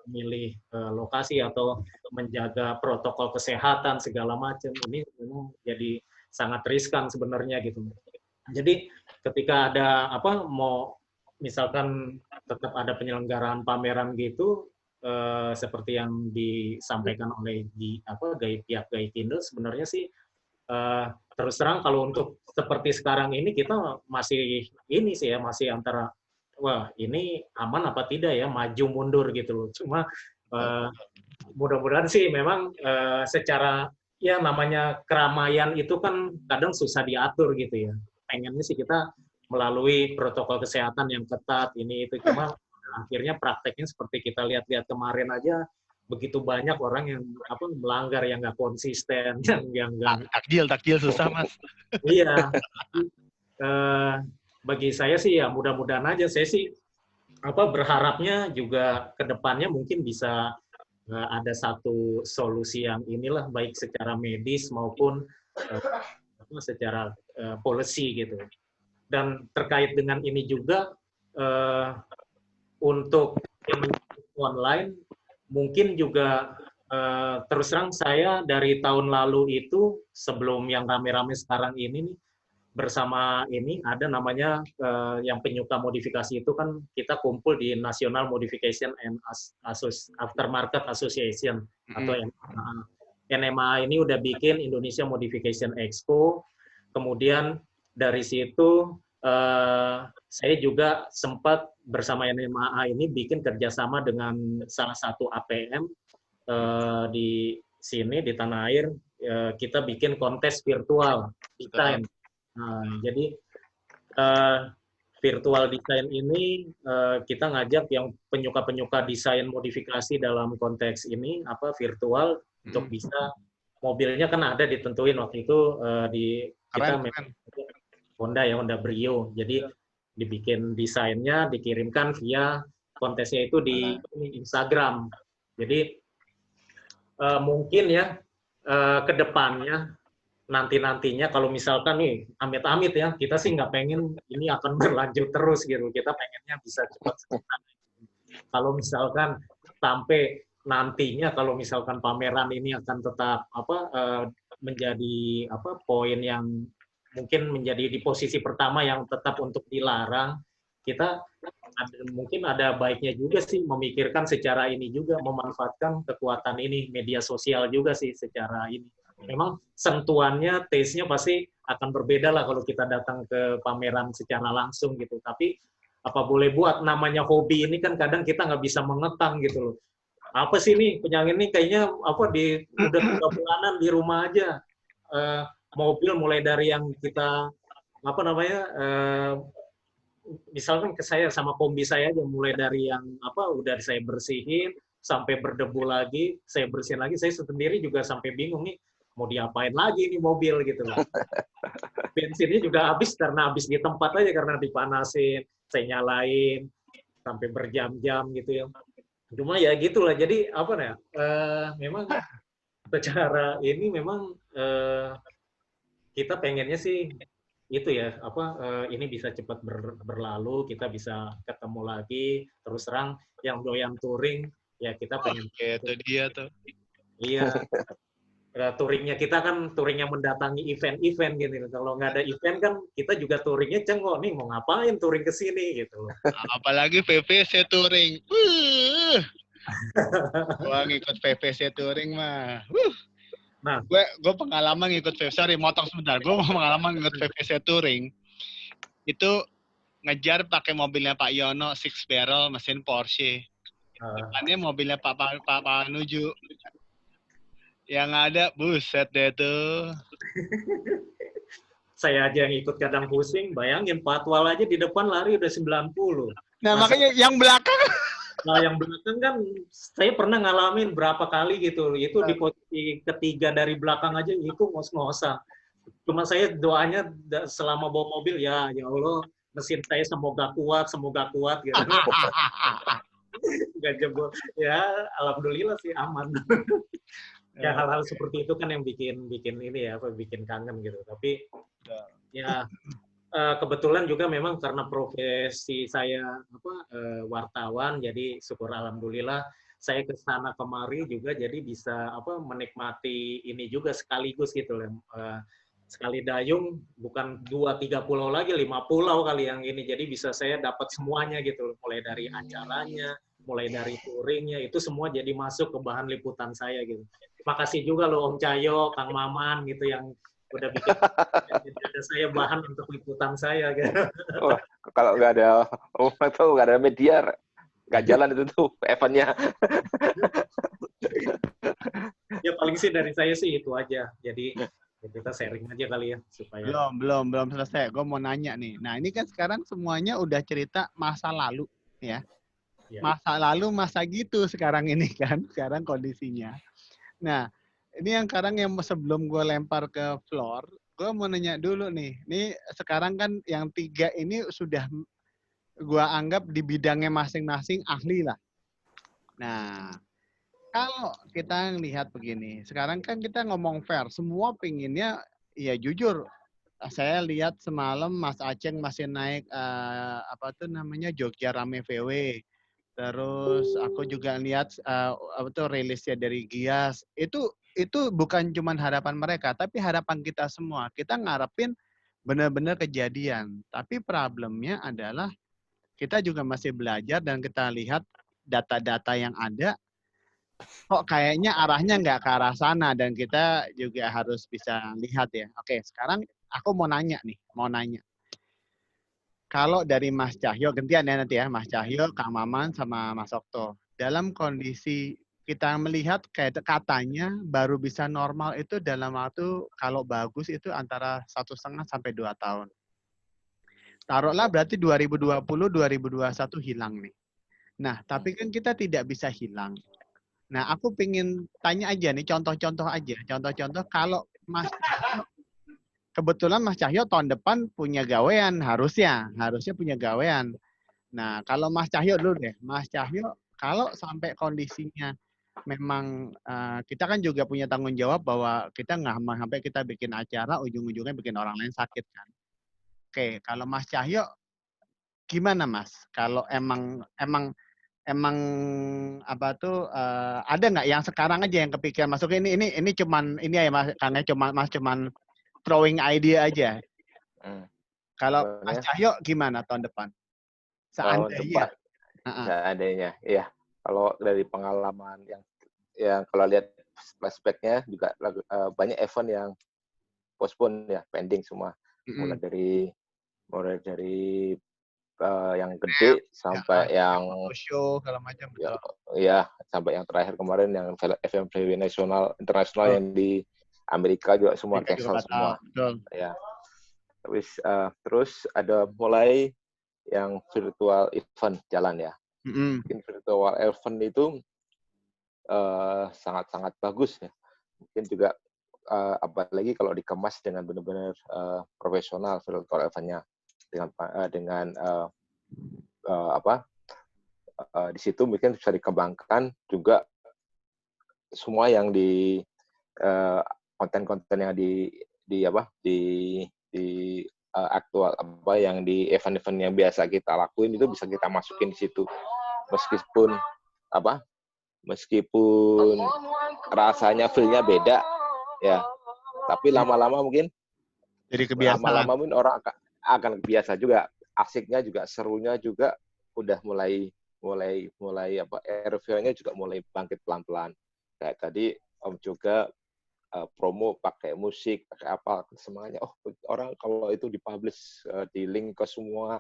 milih lokasi atau menjaga protokol kesehatan segala macam, ini memang jadi sangat riskan sebenarnya gitu. Jadi ketika ada mau misalkan tetap ada penyelenggaraan pameran gitu, seperti yang disampaikan oleh pihak Gaikindo, sebenarnya sih terus terang kalau untuk seperti sekarang ini kita masih ini sih ya, masih antara wah ini aman apa tidak ya, maju mundur gitu loh. Cuma mudah-mudahan sih memang secara ya namanya keramaian itu kan kadang susah diatur gitu ya. Pengennya sih kita melalui protokol kesehatan yang ketat ini itu, cuma akhirnya prakteknya seperti kita lihat-lihat kemarin aja, begitu banyak orang yang melanggar, yang nggak konsisten, yang nggak takjil susah Mas. Iya. Bagi saya sih ya mudah-mudahan aja, saya sih berharapnya juga ke depannya mungkin bisa ada satu solusi yang inilah, baik secara medis maupun secara policy gitu. Dan terkait dengan ini juga untuk online mungkin juga terus terang saya dari tahun lalu itu, sebelum yang rame-rame sekarang ini nih, bersama ini ada namanya yang penyuka modifikasi itu kan kita kumpul di National Modification and Aftermarket Association atau NMA. NMA ini udah bikin Indonesia Modification Expo. Kemudian dari situ saya juga sempat bersama NMA ini bikin kerjasama dengan salah satu APM di sini di tanah air. Kita bikin kontes virtual desain. Nah, jadi virtual design ini kita ngajak yang penyuka-penyuka desain modifikasi dalam konteks ini virtual untuk bisa, mobilnya kan ada ditentuin waktu itu kita Honda ya, Honda Brio. Jadi dibikin desainnya, dikirimkan via kontesnya itu di Instagram. Jadi mungkin ya ke depannya nantinya kalau misalkan nih amit-amit ya, kita sih nggak pengen ini akan berlanjut terus gitu, kita pengennya bisa cepat selesai. Kalau misalkan sampai nantinya kalau misalkan pameran ini akan tetap menjadi poin yang mungkin menjadi di posisi pertama yang tetap untuk dilarang, kita mungkin ada baiknya juga sih memikirkan secara ini juga, memanfaatkan kekuatan ini media sosial juga sih secara ini. Memang sentuhannya, taste-nya pasti akan berbeda lah kalau kita datang ke pameran secara langsung gitu. Tapi apa boleh buat, namanya hobi ini kan kadang kita nggak bisa mengekang gitu loh. Apa sih nih penyakit ini kayaknya udah 3 bulanan di rumah aja. Mobil mulai dari yang kita misalkan ke saya sama kombi saya aja, mulai dari yang udah saya bersihin sampai berdebu lagi, saya bersihin lagi, saya sendiri juga sampai bingung nih mau diapain lagi nih mobil gitu loh. Bensinnya juga habis karena habis di tempat aja karena dipanasin, saya nyalain sampai berjam-jam gitu ya. Cuma ya gitulah, jadi memang secara ini memang kita pengennya sih itu ya ini bisa cepat berlalu, kita bisa ketemu lagi. Terus terang yang doyan touring ya kita pengen itu dia tuh. Iya. touringnya kita kan touringnya mendatangi event-event gitu. Kalau nggak ada event kan kita juga touringnya cengok nih mau ngapain touring ke sini gitu loh. Apalagi VVC touring. Gua ngikut VVC touring mah. Nah, gue pengalaman ngikut VVC, sorry motong sebentar. Gue pengalaman ngikut VVC touring. Itu ngejar pakai mobilnya Pak Yono, 6 barrel mesin Porsche. Depannya mobilnya Pak Panuju. Yang ada, buset deh tuh. Saya aja yang ikut kadang pusing, bayangin patwal aja di depan lari udah 90. Nah, makanya yang belakang. Nah, yang belakang kan saya pernah ngalamin berapa kali gitu. Itu di posisi ketiga dari belakang aja itu ngos-ngosan. Cuma saya doanya selama bawa mobil, ya Allah, mesin saya semoga kuat gitu. Nggak jebol. Ya, alhamdulillah sih aman. Ya hal-hal seperti itu kan yang bikin ini ya, bikin kangen gitu. Tapi ya kebetulan juga memang karena profesi saya wartawan, jadi syukur alhamdulillah saya ke sana kemari juga jadi bisa menikmati ini juga sekaligus gitu loh. Sekali dayung bukan 2-3 pulau lagi, 5 pulau kali yang ini. Jadi bisa saya dapat semuanya gitu loh, mulai dari acaranya, mulai dari touringnya, itu semua jadi masuk ke bahan liputan saya gitu. Terima kasih juga loh Om Cahyo, Kang Maman gitu yang udah bikin ada saya bahan untuk liputan saya gitu. Wah, kalau nggak ada media, nggak jalan itu tuh eventnya. Ya paling sih dari saya sih itu aja. Jadi kita sharing aja kali ya supaya. Belum selesai. Gue mau nanya nih. Nah ini kan sekarang semuanya udah cerita masa lalu ya. Masa lalu masa gitu sekarang ini kan. Sekarang kondisinya. Nah, ini yang sekarang yang sebelum gue lempar ke floor, gue mau nanya dulu nih. Ini sekarang kan yang 3 ini sudah gue anggap di bidangnya masing-masing ahli lah. Nah, kalau kita lihat begini, sekarang kan kita ngomong fair, semua pinginnya ya jujur. Saya lihat semalam Mas Aceng masih naik Jogja Rame VW. Terus aku juga lihat rilisnya dari Gias. Itu bukan cuma harapan mereka, tapi harapan kita semua. Kita ngarepin benar-benar kejadian. Tapi problemnya adalah kita juga masih belajar dan kita lihat data-data yang ada. Kok kayaknya arahnya nggak ke arah sana dan kita juga harus bisa lihat ya. Oke, sekarang aku mau nanya. Kalau dari Mas Cahyo, gantian ya nanti ya, Mas Cahyo, Kang Maman, sama Mas Okto. Dalam kondisi kita melihat kayak katanya baru bisa normal itu dalam waktu kalau bagus itu antara 1,5 sampai 2 tahun. Taruhlah berarti 2020-2021 hilang nih. Nah, tapi kan kita tidak bisa hilang. Nah, aku pengen tanya aja nih, contoh-contoh aja. Contoh-contoh kalau Mas Cahyo, kebetulan Mas Cahyo tahun depan punya gawean, harusnya punya gawean. Nah, kalau Mas Cahyo dulu deh. Mas Cahyo, kalau sampai kondisinya memang kita kan juga punya tanggung jawab bahwa kita nggak sampai kita bikin acara, ujung-ujungnya bikin orang lain sakit kan. Oke, kalau Mas Cahyo, gimana Mas? Kalau emang ada nggak yang sekarang aja yang kepikiran masuk ini cuman ini ya Mas, karena cuman throwing idea aja. Kalau Mas Cahyo gimana tahun depan? Seandainya, iya. Kalau dari pengalaman yang kalau lihat flashback-nya juga banyak event yang postpone ya, pending semua. Mulai dari yang gede sampai yang show segala macam. Ya, sampai yang terakhir kemarin yang FMVW nasional internasional yang di Amerika juga semua cancel semua. Ya. Terus ada mulai yang virtual event jalan ya. Mungkin virtual event itu sangat-sangat bagus ya. Mungkin juga apalagi kalau dikemas dengan benar-benar profesional virtual event-nya dengan di situ mungkin bisa dikembangkan juga semua yang di konten-konten yang di aktual yang di event-event yang biasa kita lakuin itu bisa kita masukin di situ meskipun rasanya feel-nya beda Ya, tapi lama-lama mungkin Jadi kebiasaan. lama-lama mungkin orang akan biasa juga, asiknya juga, serunya juga udah mulai apa, airfare-nya juga mulai bangkit pelan-pelan. Kayak tadi Om juga promo pakai musik, pakai apa, semangatnya. Oh, orang kalau itu dipublish di link ke semua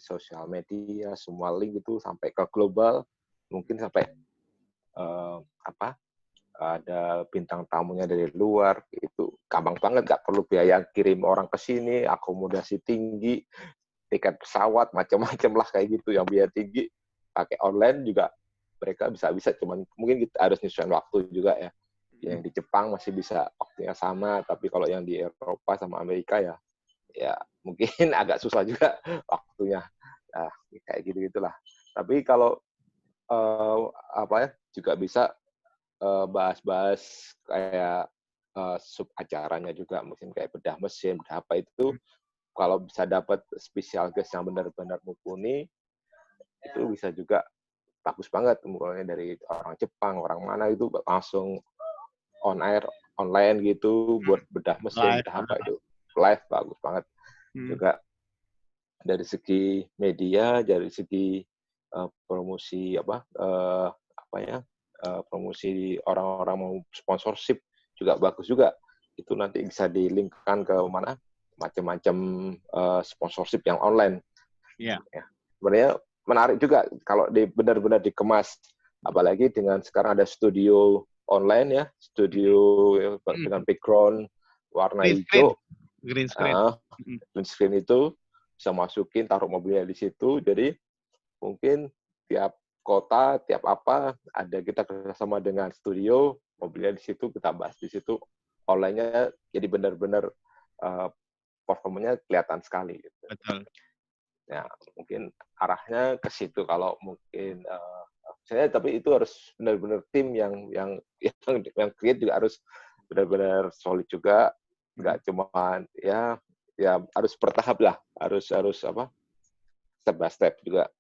sosial media, semua link itu sampai ke global, mungkin sampai apa, ada bintang tamunya dari luar, itu gampang banget, nggak perlu biaya kirim orang ke sini, akomodasi tinggi, tiket pesawat, macam-macam lah kayak gitu yang biaya tinggi. Pakai online juga mereka bisa, cuman mungkin kita harus nyesuaiin waktu juga ya. Yang di Jepang masih bisa waktunya sama, tapi kalau yang di Eropa sama Amerika ya mungkin agak susah juga waktunya. Nah, kayak gitu-gitulah. Tapi kalau apa ya, juga bisa bahas-bahas kayak sub acaranya juga, mungkin kayak bedah mesin, bedah apa itu, kalau bisa dapat spesial guest yang benar-benar mumpuni, itu bisa juga bagus banget. Mulanya dari orang Jepang, orang mana itu langsung on air, online gitu, buat bedah mesin, bedah apa itu, live bagus banget. Juga dari segi media, dari segi promosi promosi orang-orang mau sponsorship juga bagus juga. Itu nanti bisa di-link-kan ke mana, macam-macam sponsorship yang online. Iya. Ya. Sebenarnya menarik juga kalau benar-benar dikemas, apalagi dengan sekarang ada studio online ya, studio dengan background warna hijau, green screen. Green screen itu bisa masukin, taruh mobilnya di situ, jadi mungkin tiap kota, tiap apa, ada kita kerjasama dengan studio, mobilnya di situ, kita bahas di situ, online-nya jadi benar-benar performanya kelihatan sekali. Gitu. Betul. Ya, mungkin arahnya ke situ kalau mungkin tapi itu harus benar-benar tim yang create juga harus benar-benar solid juga, nggak cuma ya harus bertahap lah, harus apa, step by step juga.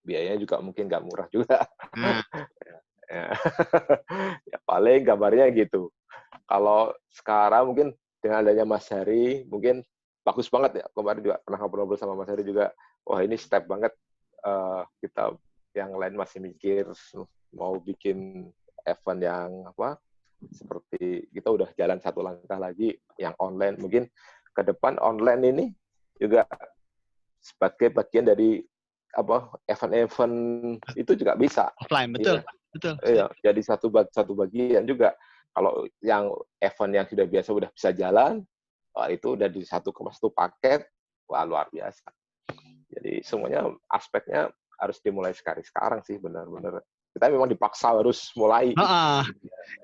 Biayanya juga mungkin nggak murah juga. Ya paling gambarnya gitu. Kalau sekarang mungkin dengan adanya Mas Hari, mungkin bagus banget ya. Kemarin juga pernah ngobrol sama Mas Hari juga. Wah ini step banget. Kita yang lain masih mikir mau bikin event yang apa? Seperti kita udah jalan satu langkah lagi yang online. Mungkin ke depan online ini juga sebagai bagian dari apa, event-event itu juga bisa offline, betul. Ya. Betul. Iya, jadi satu bagian juga. Kalau yang event yang sudah biasa udah bisa jalan, wah itu udah di satu paket, wah luar biasa. Jadi semuanya aspeknya harus dimulai sekarang sih, benar-benar. Kita memang dipaksa harus mulai.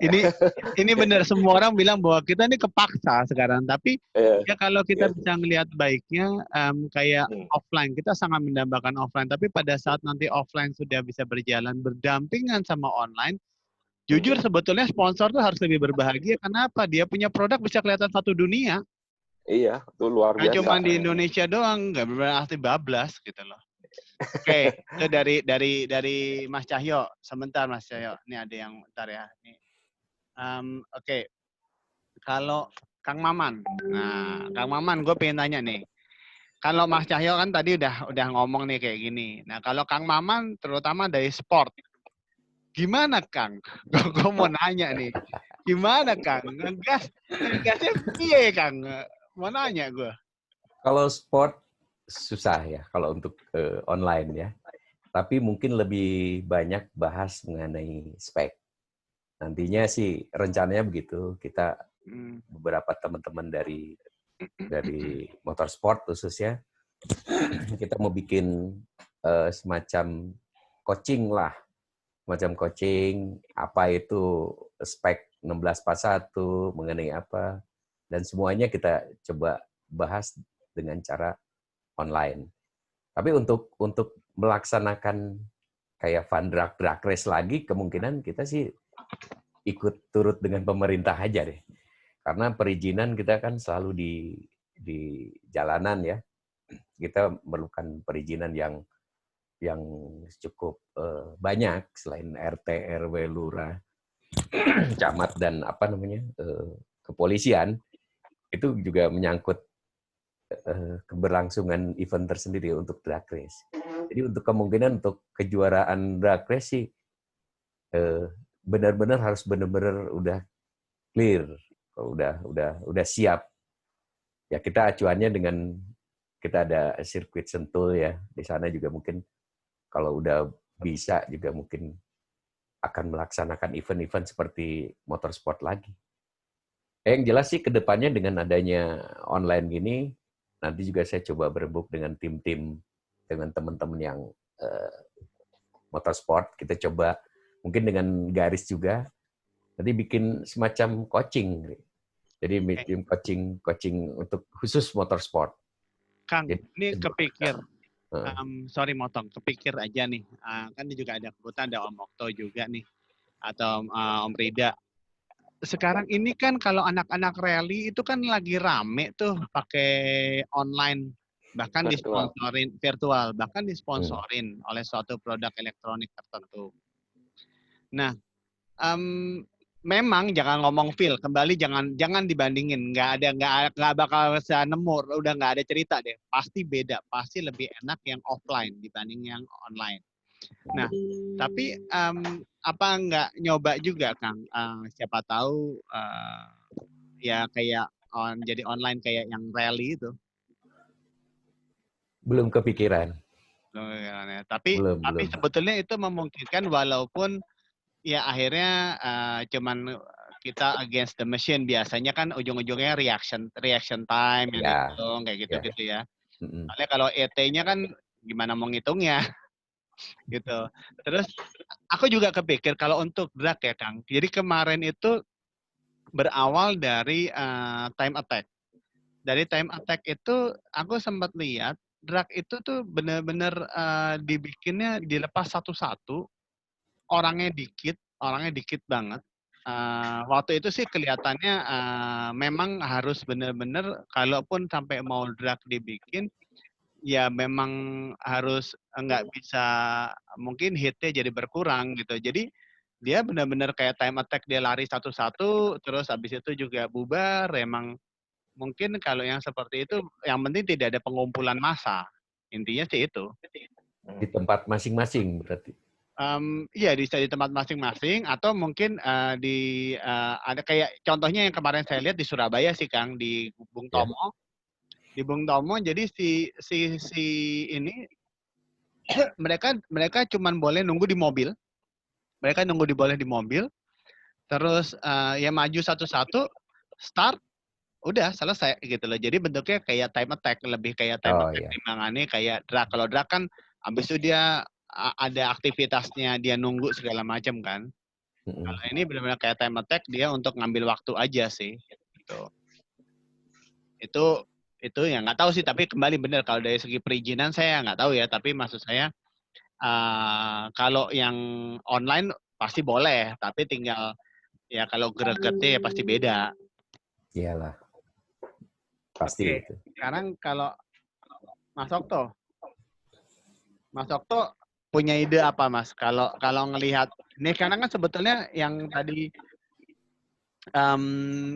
Ini benar, semua orang bilang bahwa kita ini kepaksa sekarang, tapi ya kalau kita bisa melihat baiknya kayak offline, kita sangat mendambakan offline, tapi pada saat nanti offline sudah bisa berjalan berdampingan sama online, jujur sebetulnya sponsor tuh harus lebih berbahagia. Kenapa? Dia punya produk bisa kelihatan satu dunia. Iya, itu luar biasa. Cuma di Indonesia doang, nggak berarti bablas gitu loh. Oke, itu dari Mas Cahyo. Sebentar Mas Cahyo, ini ada yang bentar ya. Oke. Kalau Kang Maman, nah Kang Maman, gue pengen tanya nih. Kalau Mas Cahyo kan tadi udah ngomong nih kayak gini. Nah kalau Kang Maman, terutama dari sport, gimana Kang? Gue mau nanya nih, gimana Kang? Ngegasnya piye Kang? Mau nanya gue. Kalau sport susah ya kalau untuk online ya. Tapi mungkin lebih banyak bahas mengenai spek. Nantinya sih rencananya begitu. Kita beberapa teman-teman dari motorsport khususnya, kita mau bikin semacam coaching lah. Semacam coaching, apa itu spek 1641, mengenai apa. Dan semuanya kita coba bahas dengan cara online. Tapi untuk melaksanakan kayak fun drag race lagi, kemungkinan kita sih ikut turut dengan pemerintah aja deh. Karena perizinan kita kan selalu di jalanan ya. Kita memerlukan perizinan yang cukup banyak selain RT, RW, lurah. camat dan kepolisian, itu juga menyangkut keberlangsungan event tersendiri untuk drag race. Jadi untuk kemungkinan untuk kejuaraan drag race sih benar-benar harus benar-benar udah clear, udah siap. Ya kita acuannya dengan kita ada sirkuit Sentul ya, di sana juga mungkin kalau udah bisa juga mungkin akan melaksanakan event-event seperti motorsport lagi. Yang jelas sih kedepannya dengan adanya online gini, nanti juga saya coba berembuk dengan tim-tim, dengan teman-teman yang motorsport, kita coba mungkin dengan garis juga, nanti bikin semacam coaching. Jadi bikin coaching untuk khusus motorsport. Kang, Jadi, ini kepikir, sorry motong, kepikir aja nih, kan juga ada kebetulan ada Om Okto juga nih, atau Om Rida. Sekarang ini kan kalau anak-anak rally itu kan lagi rame tuh pakai online, bahkan disponsorin virtual, bahkan disponsorin oleh suatu produk elektronik tertentu. Nah, memang jangan ngomong feel, kembali jangan dibandingin, nggak bakal bisa nemu, udah nggak ada cerita deh, pasti beda, pasti lebih enak yang offline dibanding yang online. Nah, tapi apa nggak nyoba juga, Kang? Siapa tahu ya kayak jadi online kayak yang rally itu. Belum kepikiran. Tapi belum. Sebetulnya itu memungkinkan walaupun ya akhirnya cuman kita against the machine, biasanya kan ujung-ujungnya reaction time yang dihitung kayak gitu ya. Soalnya kalau ET-nya kan gimana mau ngitungnya gitu. Terus aku juga kepikir kalau untuk drag ya Kang. Jadi kemarin itu berawal dari time attack. Dari time attack itu aku sempat lihat drag itu tuh benar-benar dibikinnya dilepas satu-satu. Orangnya dikit banget. Waktu itu sih kelihatannya memang harus benar-benar kalaupun sampai mau drag dibikin, ya memang harus nggak bisa, mungkin hitnya jadi berkurang gitu. Jadi dia benar-benar kayak time attack, dia lari satu-satu, terus habis itu juga bubar. Emang mungkin kalau yang seperti itu, yang penting tidak ada pengumpulan massa. Intinya sih itu. Di tempat masing-masing berarti. Iya di tempat masing-masing atau mungkin ada kayak contohnya yang kemarin saya lihat di Surabaya sih Kang, di Bung Tomo. Di Bung Tomo jadi si ini mereka cuman boleh nunggu di mobil. Mereka boleh di mobil. Terus ya maju satu-satu, start, udah selesai gitu loh. Jadi bentuknya kayak time attack, lebih kayak time attack timbangannya kayak drag. Kalau drag kan habis itu dia ada aktivitasnya, dia nunggu segala macam kan. Kalau ini benar-benar kayak time attack, dia untuk ngambil waktu aja sih. Gitu. Itu ya nggak tahu sih, tapi kembali benar kalau dari segi perizinan saya nggak tahu ya, tapi maksud saya kalau yang online pasti boleh, tapi tinggal ya kalau gregetnya ya pasti beda. Iyalah. Pasti itu. Sekarang kalau Mas Okto punya ide apa Mas? Kalau ngelihat ini karena kan sebetulnya yang tadi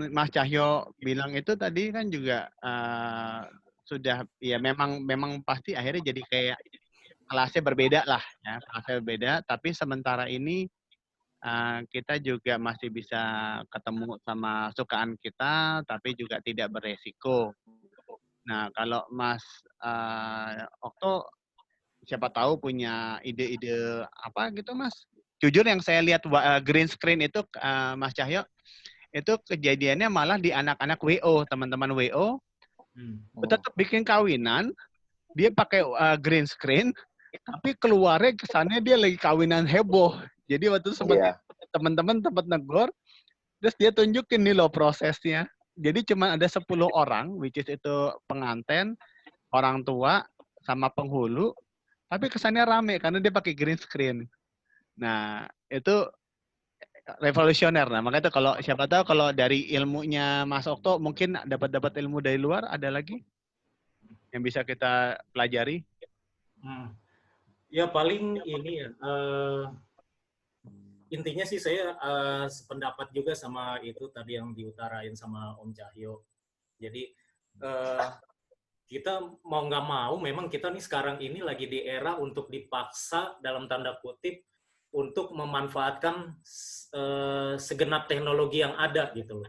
Mas Cahyo bilang itu tadi kan juga sudah ya memang pasti akhirnya jadi kayak kelasnya berbeda lah ya, kelasnya berbeda, tapi sementara ini kita juga masih bisa ketemu sama sukaan kita, tapi juga tidak beresiko. Nah, kalau Mas Okto siapa tahu punya ide-ide apa gitu Mas. Jujur yang saya lihat green screen itu Mas Cahyo, itu kejadiannya malah di anak-anak WO, teman-teman WO, tetap bikin kawinan, dia pakai green screen, tapi keluarnya kesannya dia lagi kawinan heboh. Jadi waktu itu sempat teman-teman tempat negor, terus dia tunjukin nih loh prosesnya. Jadi cuma ada 10 orang, which is itu pengantin, orang tua, sama penghulu, tapi kesannya rame karena dia pakai green screen. Nah, itu revolusioner. Nah, makanya itu kalau siapa tahu kalau dari ilmunya Mas Okto mungkin dapat ilmu dari luar, ada lagi yang bisa kita pelajari? Ya paling ini ya, intinya sih saya sependapat juga sama itu tadi yang diutarain sama Om Cahyo. Jadi kita mau nggak mau, memang kita nih sekarang ini lagi di era untuk dipaksa dalam tanda kutip untuk memanfaatkan segenap teknologi yang ada gitu.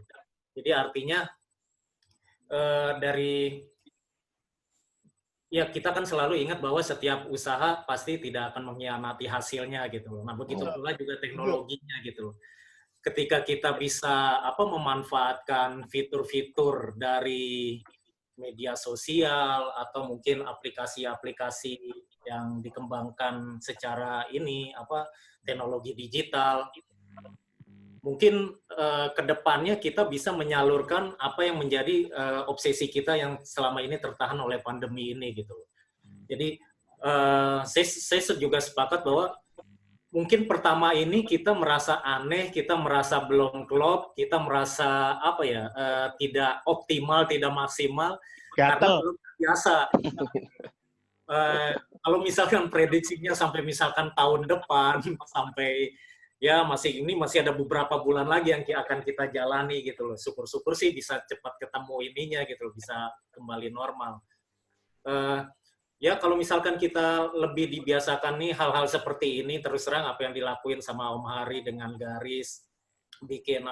Jadi artinya dari ya kita kan selalu ingat bahwa setiap usaha pasti tidak akan mengkhianati hasilnya gitu. Nah begitu pula juga teknologinya gitu. Ketika kita bisa memanfaatkan fitur-fitur dari media sosial atau mungkin aplikasi-aplikasi yang dikembangkan secara teknologi digital, mungkin kedepannya kita bisa menyalurkan apa yang menjadi obsesi kita yang selama ini tertahan oleh pandemi ini gitu. Jadi saya juga sepakat bahwa mungkin pertama ini kita merasa aneh, kita merasa belum klop, kita merasa tidak optimal, tidak maksimal karena belum biasa. Kalau misalkan prediksinya sampai misalkan tahun depan sampai ya masih ada beberapa bulan lagi yang akan kita jalani gitu loh. Syukur-syukur sih bisa cepat ketemu ininya gitu loh, bisa kembali normal. Ya kalau misalkan kita lebih dibiasakan nih hal-hal seperti ini, terus terang apa yang dilakuin sama Om Hari dengan Garis, bikin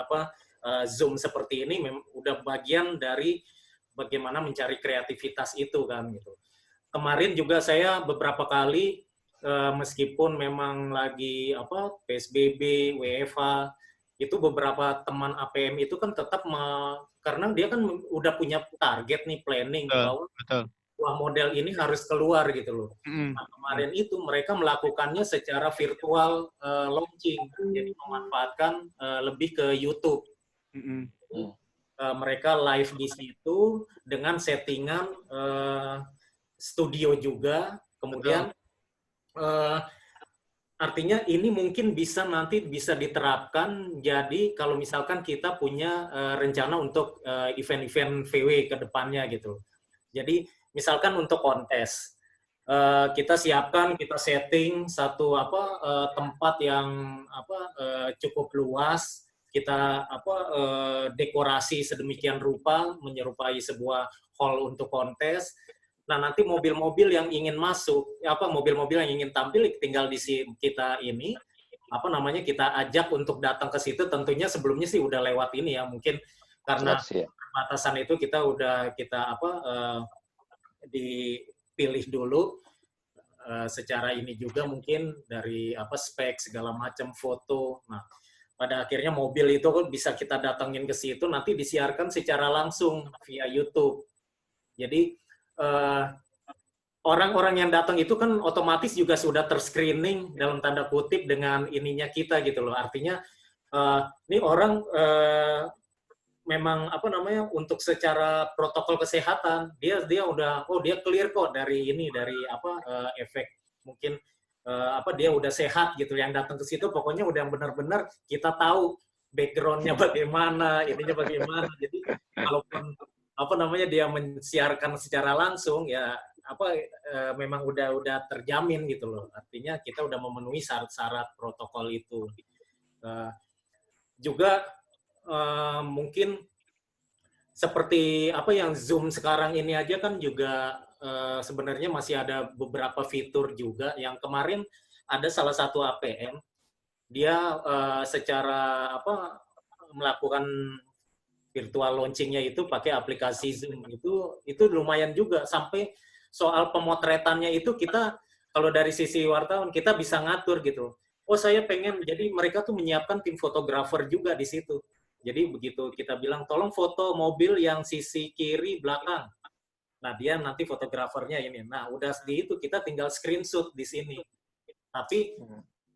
Zoom seperti ini udah bagian dari bagaimana mencari kreativitas itu kan gitu. Kemarin juga saya beberapa kali meskipun memang lagi PSBB, WFH, itu beberapa teman APM itu kan tetap karena dia kan udah punya target nih, planning bahwa wah model ini harus keluar gitu loh. Nah, kemarin itu mereka melakukannya secara virtual launching, jadi memanfaatkan lebih ke YouTube. Mereka live di situ dengan settingan studio juga, kemudian artinya ini mungkin nanti bisa diterapkan. Jadi kalau misalkan kita punya rencana untuk event-event VW ke depannya gitu. Jadi misalkan untuk kontes, kita siapkan, kita setting satu tempat yang cukup luas, kita dekorasi sedemikian rupa menyerupai sebuah hall untuk kontes. Nah nanti mobil-mobil yang ingin masuk, mobil-mobil yang ingin tampil tinggal di kita ini, kita ajak untuk datang ke situ. Tentunya sebelumnya sih udah lewat ini ya, mungkin karena batasan itu kita dipilih dulu secara ini juga mungkin dari spek segala macam foto. Nah, pada akhirnya mobil itu bisa kita datangin ke situ, nanti disiarkan secara langsung via YouTube. Jadi orang-orang yang datang itu kan otomatis juga sudah terscreening dalam tanda kutip dengan ininya kita gitu loh. Artinya ini orang memang untuk secara protokol kesehatan dia udah dia clear kok dari efek mungkin dia udah sehat gitu. Yang datang ke situ pokoknya udah benar-benar kita tahu backgroundnya bagaimana, ininya bagaimana. Jadi kalaupun dia mensiarkan secara langsung ya memang udah terjamin gitu loh. Artinya kita udah memenuhi syarat-syarat protokol itu. Juga mungkin seperti yang Zoom sekarang ini aja kan juga sebenarnya masih ada beberapa fitur juga. Yang kemarin ada salah satu APM, dia secara melakukan virtual launchingnya itu pakai aplikasi Zoom, itu lumayan juga. Sampai soal pemotretannya itu kita kalau dari sisi wartawan kita bisa ngatur gitu. Oh saya pengen, jadi mereka tuh menyiapkan tim fotografer juga di situ. Jadi begitu kita bilang tolong foto mobil yang sisi kiri belakang. Nah dia nanti fotografernya ini. Nah udah di itu kita tinggal screenshot di sini. Tapi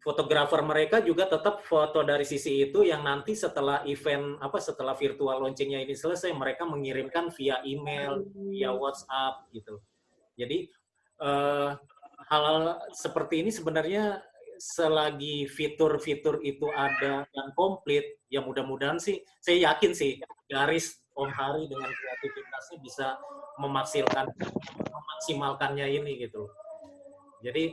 fotografer mereka juga tetap foto dari sisi itu yang nanti setelah event setelah virtual launchingnya ini selesai mereka mengirimkan via email, via WhatsApp gitu. Jadi hal seperti ini sebenarnya selagi fitur-fitur itu ada dan komplit, ya mudah-mudahan sih, saya yakin sih Garis Om Hari dengan kreativitasnya bisa memaksimalkannya ini gitu. Jadi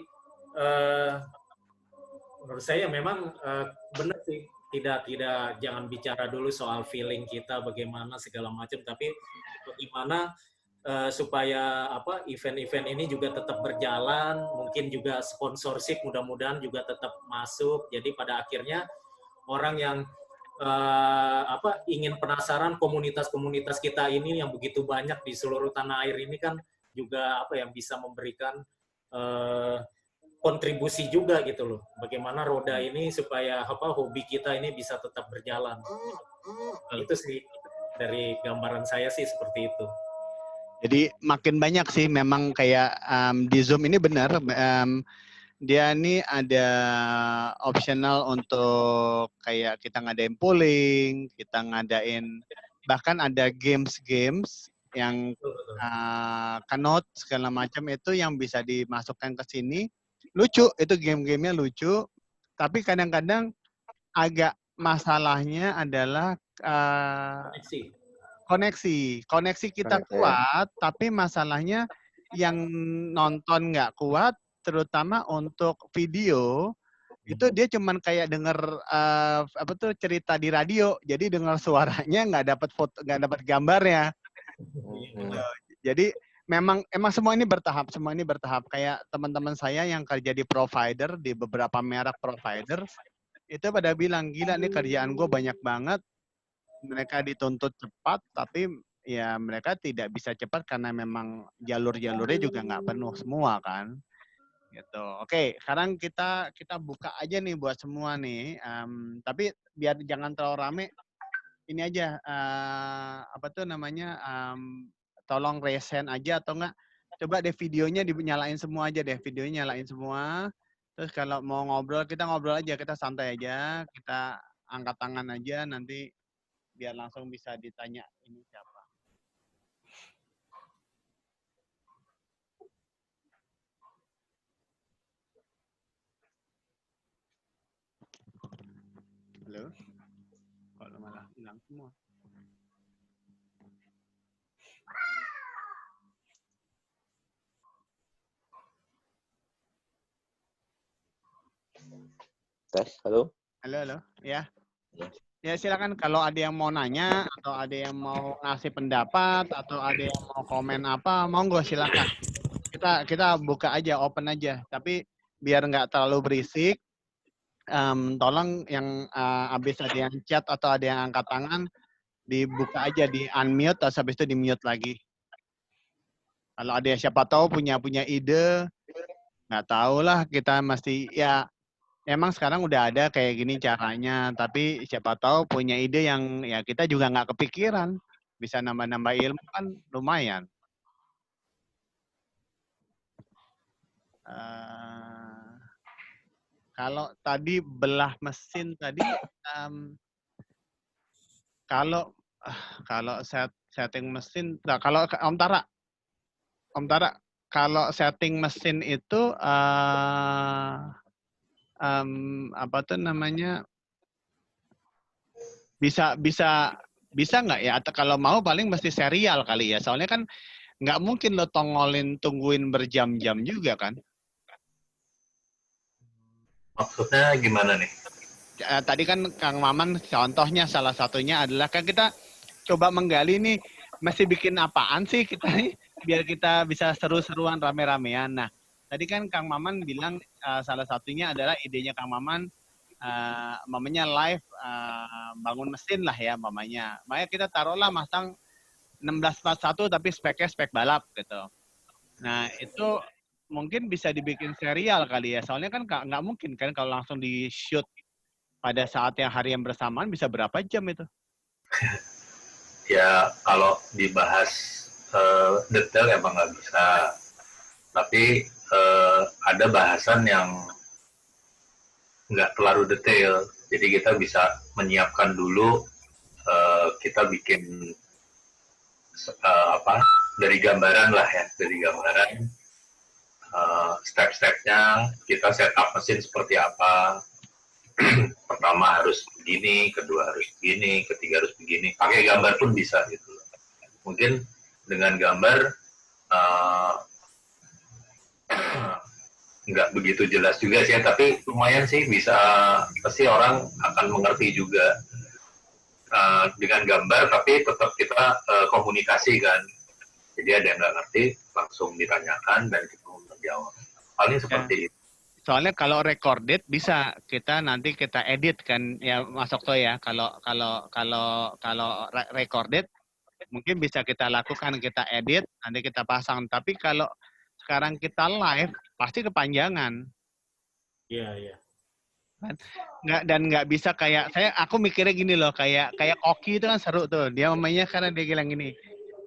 menurut saya memang benar sih, tidak jangan bicara dulu soal feeling kita bagaimana segala macam, tapi bagaimana supaya event-event ini juga tetap berjalan, mungkin juga sponsorship mudah-mudahan juga tetap masuk. Jadi pada akhirnya orang yang ingin penasaran komunitas-komunitas kita ini yang begitu banyak di seluruh tanah air ini kan juga yang bisa memberikan kontribusi juga gitu loh. Bagaimana roda ini supaya hobi kita ini bisa tetap berjalan. Itu sih dari gambaran saya sih seperti itu. Jadi makin banyak sih memang kayak di Zoom ini benar dia ini ada optional untuk kayak kita ngadain polling, kita ngadain bahkan ada games yang keynote segala macam itu yang bisa dimasukkan ke sini. Lucu, itu game-gamenya lucu, tapi kadang-kadang agak masalahnya adalah koneksi kita kuat, tapi masalahnya yang nonton nggak kuat, terutama untuk video, itu dia cuman kayak denger cerita di radio, jadi dengar suaranya nggak dapat foto, nggak dapat gambarnya. Jadi emang semua ini bertahap kayak teman-teman saya yang kerja di provider, di beberapa merek provider itu pada bilang, gila nih kerjaan gue banyak banget, mereka dituntut cepat tapi ya mereka tidak bisa cepat karena memang jalur-jalurnya juga nggak penuh semua kan gitu. Oke, sekarang kita buka aja nih buat semua nih, tapi biar jangan terlalu rame ini aja tolong resend aja atau enggak, coba deh videonya dinyalain semua aja deh, videonya nyalain semua. Terus kalau mau ngobrol, kita ngobrol aja, kita santai aja, kita angkat tangan aja, nanti biar langsung bisa ditanya ini siapa. Halo? Kok malah hilang semua? Tes, halo? Halo, ya. Ya silakan kalau ada yang mau nanya atau ada yang mau ngasih pendapat atau ada yang mau komen apa, monggo silakan. Kita buka aja, open aja. Tapi biar nggak terlalu berisik, tolong yang habis ada yang chat atau ada yang angkat tangan, dibuka aja, di unmute, terus habis itu di mute lagi. Kalau ada yang siapa tahu punya ide, nggak tahu lah, kita mesti ya. Emang sekarang udah ada kayak gini caranya, tapi siapa tahu punya ide yang ya kita juga nggak kepikiran. Bisa nambah-nambah ilmu kan lumayan. Kalau tadi belah mesin tadi, kalau setting mesin, nah kalau Om Tara, kalau setting mesin itu bisa nggak ya? Atau kalau mau paling mesti serial kali ya. Soalnya kan nggak mungkin lo tungguin berjam-jam juga kan? Maksudnya gimana nih? Tadi kan Kang Maman contohnya salah satunya adalah kan kita coba menggali nih, mesti bikin apaan sih kita nih biar kita bisa seru-seruan rame-ramean. Nah, tadi kan Kang Maman bilang salah satunya adalah idenya Kang Maman, mamanya live bangun mesin lah ya mamanya. Makanya kita taruhlah masang 1641 tapi speknya spek balap gitu. Nah itu mungkin bisa dibikin serial kali ya. Soalnya kan nggak mungkin kan kalau langsung di shoot pada saat yang hari yang bersamaan, bisa berapa jam itu? Ya kalau dibahas detail emang nggak bisa. Tapi ada bahasan yang nggak terlalu detail, jadi kita bisa menyiapkan dulu, kita bikin dari gambaran lah ya, dari gambaran step-stepnya, kita setup mesin seperti apa, pertama harus begini, kedua harus begini, ketiga harus begini, pakai gambar pun bisa gitu. Mungkin dengan gambar nggak begitu jelas juga sih, tapi lumayan sih bisa, pasti orang akan mengerti juga dengan gambar, tapi tetap kita komunikasi kan. Jadi ada yang nggak ngerti, langsung ditanyakan dan kita menjawab. Paling seperti itu. Soalnya kalau recorded bisa nanti kita edit kan ya Mas Okto ya. Kalau recorded mungkin bisa kita lakukan, kita edit, nanti kita pasang. Tapi kalau sekarang kita live pasti kepanjangan. Iya. Nggak bisa kayak aku mikirnya gini loh, kayak Koki itu kan seru tuh. Dia mainnya karena dia bilang gini.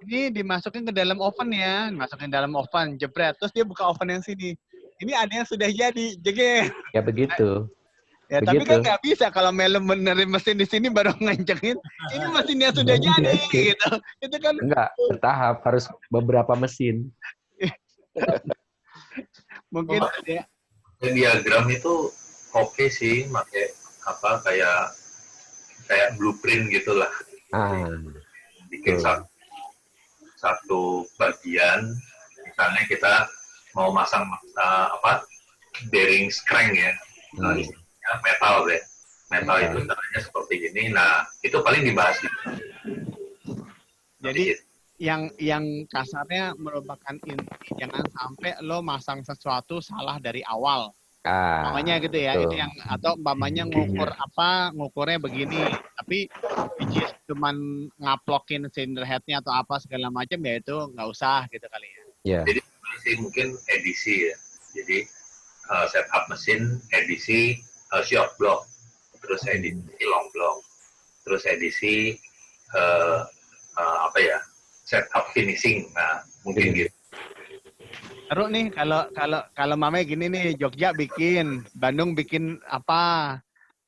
Ini dimasukin ke dalam oven ya, dimasukin dalam oven, jebret. Terus dia buka oven yang sini. Ini ada yang sudah jadi, jege. Ya begitu. Ya, begitu. Tapi kan nggak bisa kalau Melem benerin mesin di sini baru ngancekin. Ini mesinnya sudah jadi, gitu. Itu kan enggak bertahap, harus beberapa mesin. Mungkin ya. Diagram itu oke sih, pakai kayak blueprint gitulah. Bikin satu bagian, misalnya kita mau masang bearing crank ya, metal deh. Metal itu caranya seperti ini. Nah, itu paling dibahas. Jadi yang kasarnya merupakan inti, jangan sampai lo masang sesuatu salah dari awal. Namanya gitu ya, itu yang, atau umpamanya ngukurnya begini, tapi cuman ngaplokin cylinder head-nya atau apa segala macam, ya itu nggak usah gitu kali ya. Yeah. Jadi mungkin edisi ya. Jadi setup mesin, edisi short block, terus edisi long block, terus edisi setup finishing. Nah, mungkin gitu. Seru nih kalau Mame gini nih, Jogja bikin, Bandung bikin apa,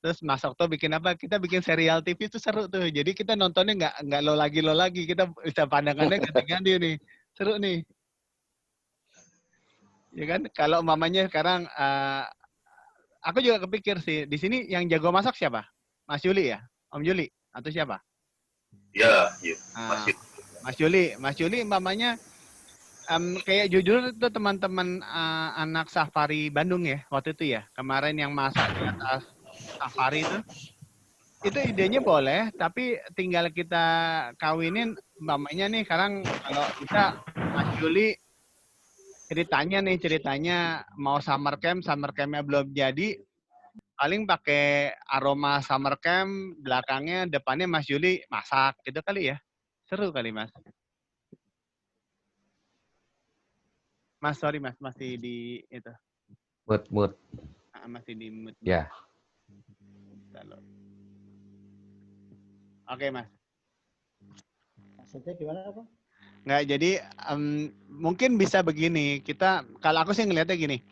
terus Mas Okto bikin apa, kita bikin serial TV itu seru tuh. Jadi kita nontonnya nggak lo lagi, kita bisa pandangannya ganti-ganti nih. Seru nih. Ya kan, kalau mamanya sekarang, aku juga kepikir sih, di sini yang jago masak siapa? Mas Yuli ya? Om Yuli? Atau siapa? Ya, Mas Yuli mamanya, kayak jujur itu teman-teman anak Safari Bandung ya, waktu itu ya, kemarin yang masak di atas Safari itu idenya boleh, tapi tinggal kita kawinin mamanya nih. Sekarang kalau bisa Mas Yuli ceritanya mau summer campnya belum jadi, paling pakai aroma summer camp, belakangnya, depannya Mas Yuli masak gitu kali ya. Seru kali Mas. Mas, sorry Mas, masih di itu. Mood. Masih di mood. Ya. Oke Mas. Maksudnya gimana Pak? Nggak, jadi mungkin bisa begini, kalau aku sih ngelihatnya gini,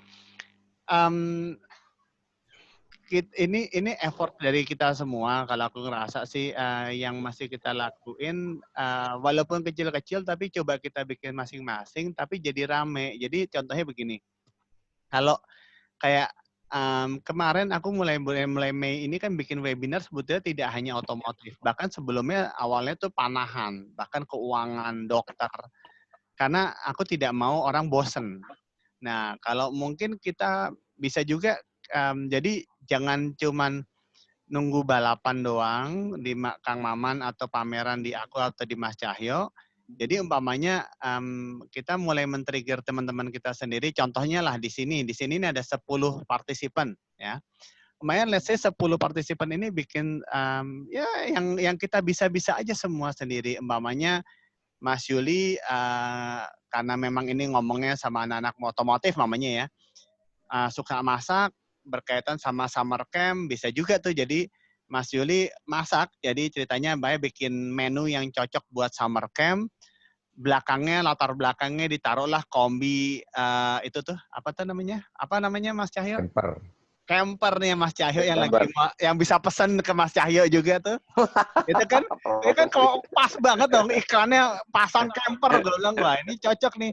ini effort dari kita semua, kalau aku ngerasa sih yang masih kita lakuin, walaupun kecil-kecil, tapi coba kita bikin masing-masing, tapi jadi rame. Jadi contohnya begini, kalau kayak kemarin aku mulai Mei ini kan bikin webinar sebetulnya tidak hanya otomotif, bahkan sebelumnya awalnya tuh panahan, bahkan keuangan, dokter, karena aku tidak mau orang bosen. Nah, kalau mungkin kita bisa juga, jadi jangan cuman nunggu balapan doang di Kang Maman atau pameran di aku atau di Mas Cahyo. Jadi umpamanya kita mulai men-trigger teman-teman kita sendiri. Contohnya lah di sini ini ada 10 partisipan ya. Lumayan, let's say 10 partisipan ini bikin ya yang kita bisa aja semua sendiri. Umpamanya Mas Yuli karena memang ini ngomongnya sama anak-anak otomotif mamanya ya. Suka masak, berkaitan sama summer camp, bisa juga tuh. Jadi Mas Yuli masak, jadi ceritanya Mbak bikin menu yang cocok buat summer camp. Latar belakangnya ditaruhlah kombi itu tuh apa namanya Mas Cahyo? Camper nih Mas Cahyo yang bisa pesen ke Mas Cahyo juga tuh. Itu kan kalau pas banget dong iklannya, pasang camper, gue bilang wah ini cocok nih.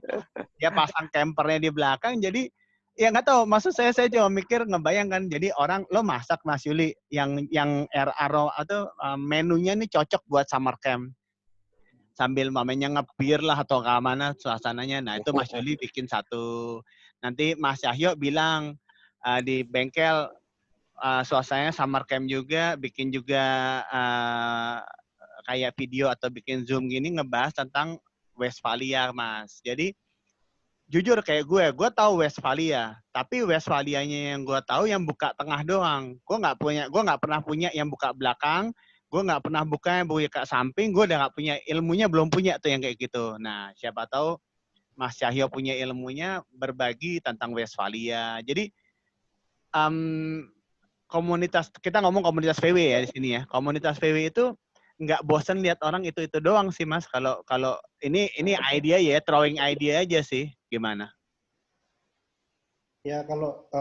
Dia pasang campernya di belakang, jadi ya nggak tahu, maksud saya cuma mikir ngebayangkan, jadi orang lo masak Mas Yuli yang RRO atau menunya nih cocok buat summer camp. Sambil mamanya ngebir lah atau ke mana suasananya. Nah, itu Mas Yuli bikin satu. Nanti Mas Cahyo bilang di bengkel suasananya summer camp juga, bikin juga kayak video atau bikin Zoom gini ngebahas tentang Westphalia, Mas. Jadi jujur kayak gue tahu Westphalia, tapi Westphalianya yang gue tahu yang buka tengah doang. Gue nggak pernah punya yang buka belakang. Gue nggak pernah buka yang buka samping. Gue udah nggak punya ilmunya, belum punya tuh yang kayak gitu. Nah, siapa tahu Mas Cahyo punya ilmunya berbagi tentang Westphalia. Jadi komunitas, kita ngomong komunitas VW ya di sini ya. Komunitas VW itu nggak bosen lihat orang itu doang sih, Mas. Kalau ini idea ya, throwing idea aja sih. Gimana? Ya kalau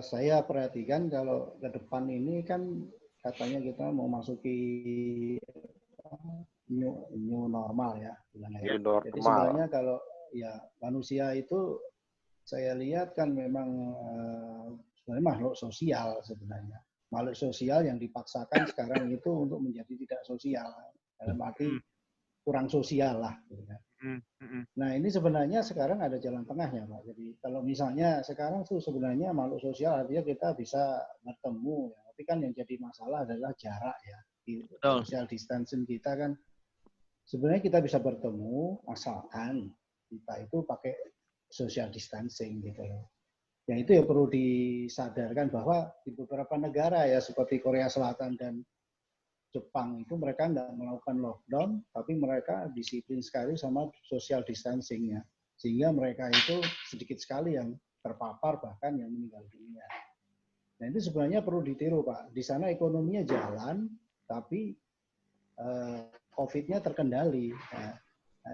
saya perhatikan kalau ke depan ini kan katanya kita mau masuki new normal ya. New normal. Jadi sebenarnya kalau ya manusia itu saya lihat kan memang sebenarnya makhluk sosial sebenarnya. Makhluk sosial yang dipaksakan sekarang itu untuk menjadi tidak sosial. Dalam arti kurang sosial lah. Gitu kan. Nah ini sebenarnya sekarang ada jalan tengahnya Pak. Jadi kalau misalnya sekarang tuh sebenarnya makhluk sosial artinya kita bisa bertemu. Ya. Tapi kan yang jadi masalah adalah jarak ya. Social distancing kita kan sebenarnya kita bisa bertemu asalkan kita itu pakai social distancing gitu loh. Yang itu ya perlu disadarkan bahwa di beberapa negara ya seperti Korea Selatan dan Jepang itu mereka nggak melakukan lockdown, tapi mereka disiplin sekali sama social distancing-nya. Sehingga mereka itu sedikit sekali yang terpapar, bahkan yang meninggal dunia. Nah itu sebenarnya perlu ditiru Pak. Di sana ekonominya jalan, tapi COVID-nya terkendali. Nah,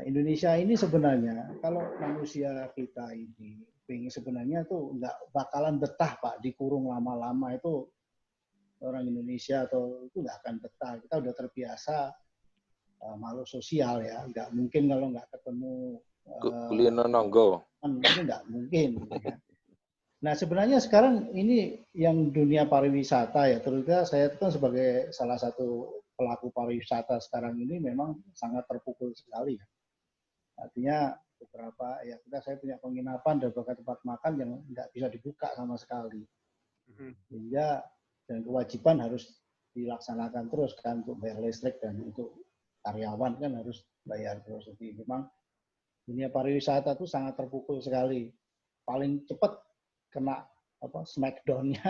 Indonesia ini sebenarnya, kalau manusia kita ini, sebenarnya tuh nggak bakalan betah Pak, dikurung lama-lama itu. Orang Indonesia atau itu nggak akan betah. Kita udah terbiasa makhluk sosial ya. Nggak mungkin kalau nggak ketemu kulino nonggo. Itu nggak mungkin. Ya. Nah sebenarnya sekarang ini yang dunia pariwisata ya. Terutama saya itu kan sebagai salah satu pelaku pariwisata sekarang ini memang sangat terpukul sekali ya. Artinya beberapa ya saya punya penginapan dan beberapa tempat makan yang nggak bisa dibuka sama sekali. Sehingga dan kewajiban harus dilaksanakan terus kan untuk bayar listrik dan untuk karyawan kan harus bayar terus. Jadi memang dunia pariwisata itu sangat terpukul sekali. Paling cepat kena smackdown-nya.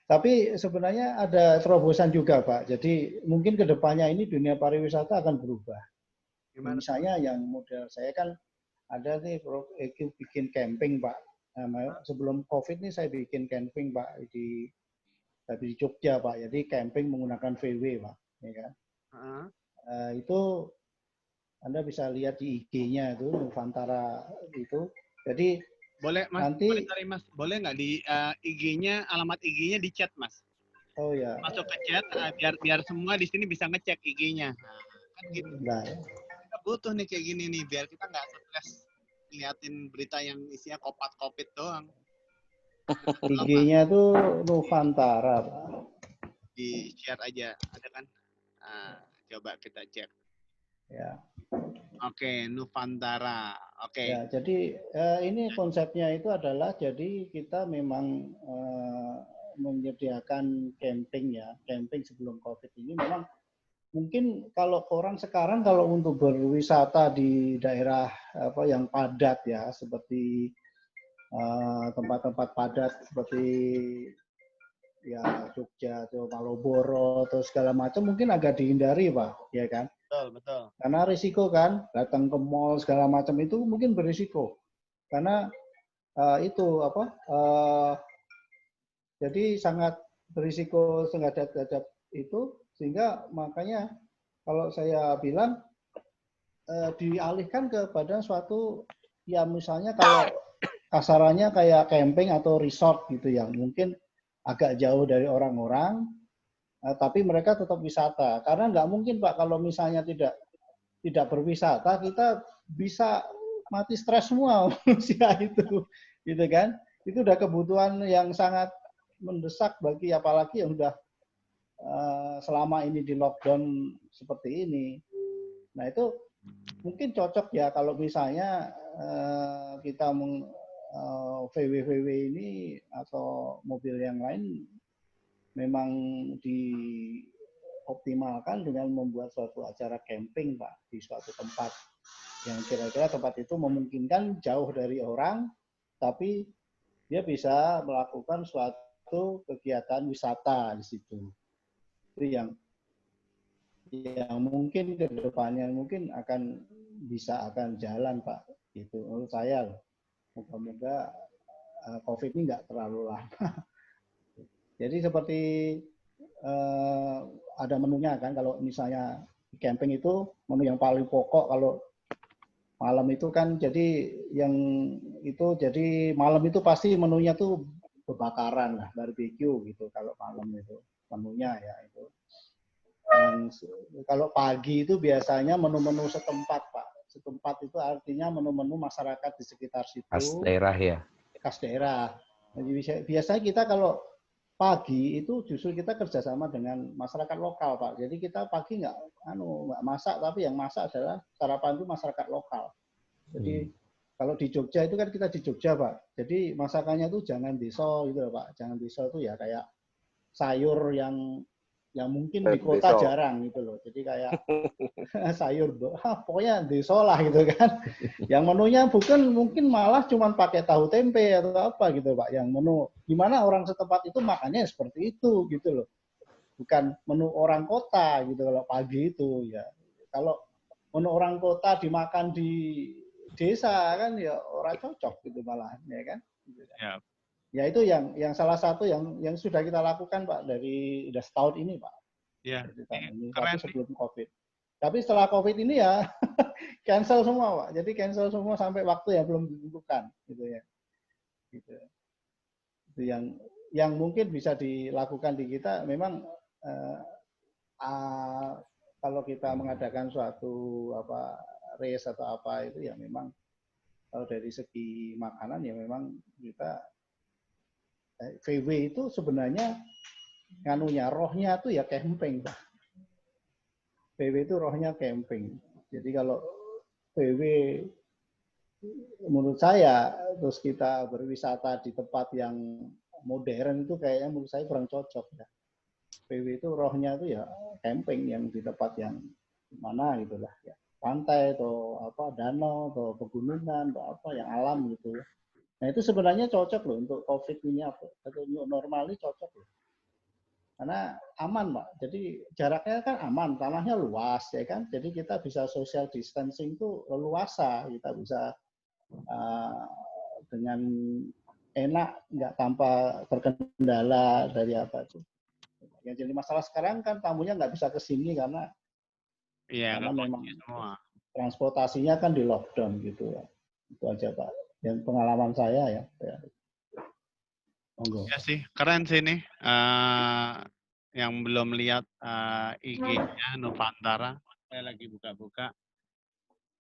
Tapi sebenarnya ada terobosan juga Pak. Jadi mungkin ke depannya ini dunia pariwisata akan berubah. Gimana? Misalnya yang model saya kan ada nih bikin camping Pak. Nah, sebelum COVID ini saya bikin camping Pak di Jogja Pak. Jadi camping menggunakan VW Pak, ya kan? Itu Anda bisa lihat di IG-nya itu Nuvantara itu. Jadi boleh Mas, nanti Mas, boleh nggak di IG-nya, alamat IG-nya di chat Mas? Oh ya. Masuk ke chat biar semua di sini bisa ngecek IG-nya. Kan gitu. Nah, kita butuh nih kayak gini nih biar kita nggak stres liatin berita yang isinya kopat-kopit doang. IG-nya tuh Nuvantara, Pak. Di share aja, ada kan? Coba kita cek. Ya. Oke, Nuvantara. Oke. Ya, jadi ini konsepnya itu adalah jadi kita memang menyediakan camping ya, camping sebelum COVID ini memang mungkin kalau orang sekarang kalau untuk berwisata di daerah yang padat ya seperti tempat-tempat padat seperti ya Jogja atau Malioboro atau segala macam mungkin agak dihindari Pak, ya kan? Betul. Karena risiko kan datang ke mall segala macam itu mungkin berisiko karena jadi sangat berisiko terhadap itu. Sehingga makanya kalau saya bilang dialihkan kepada suatu ya misalnya kalau kasarannya kayak camping atau resort gitu yang mungkin agak jauh dari orang-orang tapi mereka tetap wisata karena nggak mungkin Pak kalau misalnya tidak berwisata kita bisa mati stres semua manusia itu gitu kan itu udah kebutuhan yang sangat mendesak bagi apalagi yang udah selama ini di lockdown seperti ini. Nah itu mungkin cocok ya kalau misalnya kita VW ini atau mobil yang lain memang dioptimalkan dengan membuat suatu acara camping, Pak, di suatu tempat yang kira-kira tempat itu memungkinkan jauh dari orang, tapi dia bisa melakukan suatu kegiatan wisata di situ. Itu yang mungkin ke depannya mungkin akan jalan, Pak. Itu menurut saya. Moga-moga COVID ini nggak terlalu lama. Jadi seperti ada menunya kan, kalau misalnya camping itu menu yang paling pokok kalau malam itu kan, jadi malam itu pasti menunya tuh kebakaran lah, barbecue gitu kalau malam itu menunya ya itu. Dan kalau pagi itu biasanya menu-menu setempat, Pak. Setempat itu artinya menu-menu masyarakat di sekitar situ. Khas daerah ya. Khas daerah. Jadi biasanya kita kalau pagi itu justru kita kerjasama dengan masyarakat lokal, Pak. Jadi kita pagi nggak masak, tapi yang masak adalah sarapan itu masyarakat lokal. Jadi kalau di Jogja itu kan kita di Jogja, Pak. Jadi masakannya itu jangan deso gitu loh, Pak. Jangan deso itu ya kayak sayur yang mungkin di kota jarang gitu loh. Jadi kayak sayur, pokoknya deso lah gitu kan. Yang menunya mungkin malah cuma pakai tahu tempe atau apa gitu, Pak. Yang menu gimana orang setempat itu makannya seperti itu gitu loh. Bukan menu orang kota gitu kalau pagi itu ya. Kalau menu orang kota dimakan di desa kan ya orang cocok gitu malah ya kan. Ya. Ya itu yang salah satu yang sudah kita lakukan, Pak, udah setahun ini, Pak. Ya. Tapi sebelum COVID. Tapi setelah COVID ini ya cancel semua, Pak. Jadi cancel semua sampai waktu yang belum ditentukan, gitu ya. Gitu. Itu yang mungkin bisa dilakukan di kita memang kalau kita mengadakan suatu race atau apa itu ya memang kalau dari segi makanan ya memang kita VW itu sebenarnya rohnya tuh ya camping, Pak. VW itu rohnya camping. Jadi kalau VW menurut saya terus kita berwisata di tempat yang modern itu kayaknya menurut saya kurang cocok ya. VW itu rohnya itu ya camping yang di tempat yang mana gitulah ya. Pantai atau danau atau pegunungan atau yang alam gitu. Nah itu sebenarnya cocok loh untuk COVID ini atau normal ini cocok loh. Karena aman, Pak. Jadi jaraknya kan aman, tanahnya luas ya kan. Jadi kita bisa social distancing itu leluasa, kita bisa dengan enak, nggak tanpa terkendala dari apa itu. Yang jadi masalah sekarang kan tamunya nggak bisa ke sini karena memang semua. Transportasinya kan di lockdown gitu ya. Itu aja, Pak. Yang pengalaman saya ya. Ya sih, keren sih ini. Yang belum lihat IG-nya Nuvantara, saya lagi buka-buka.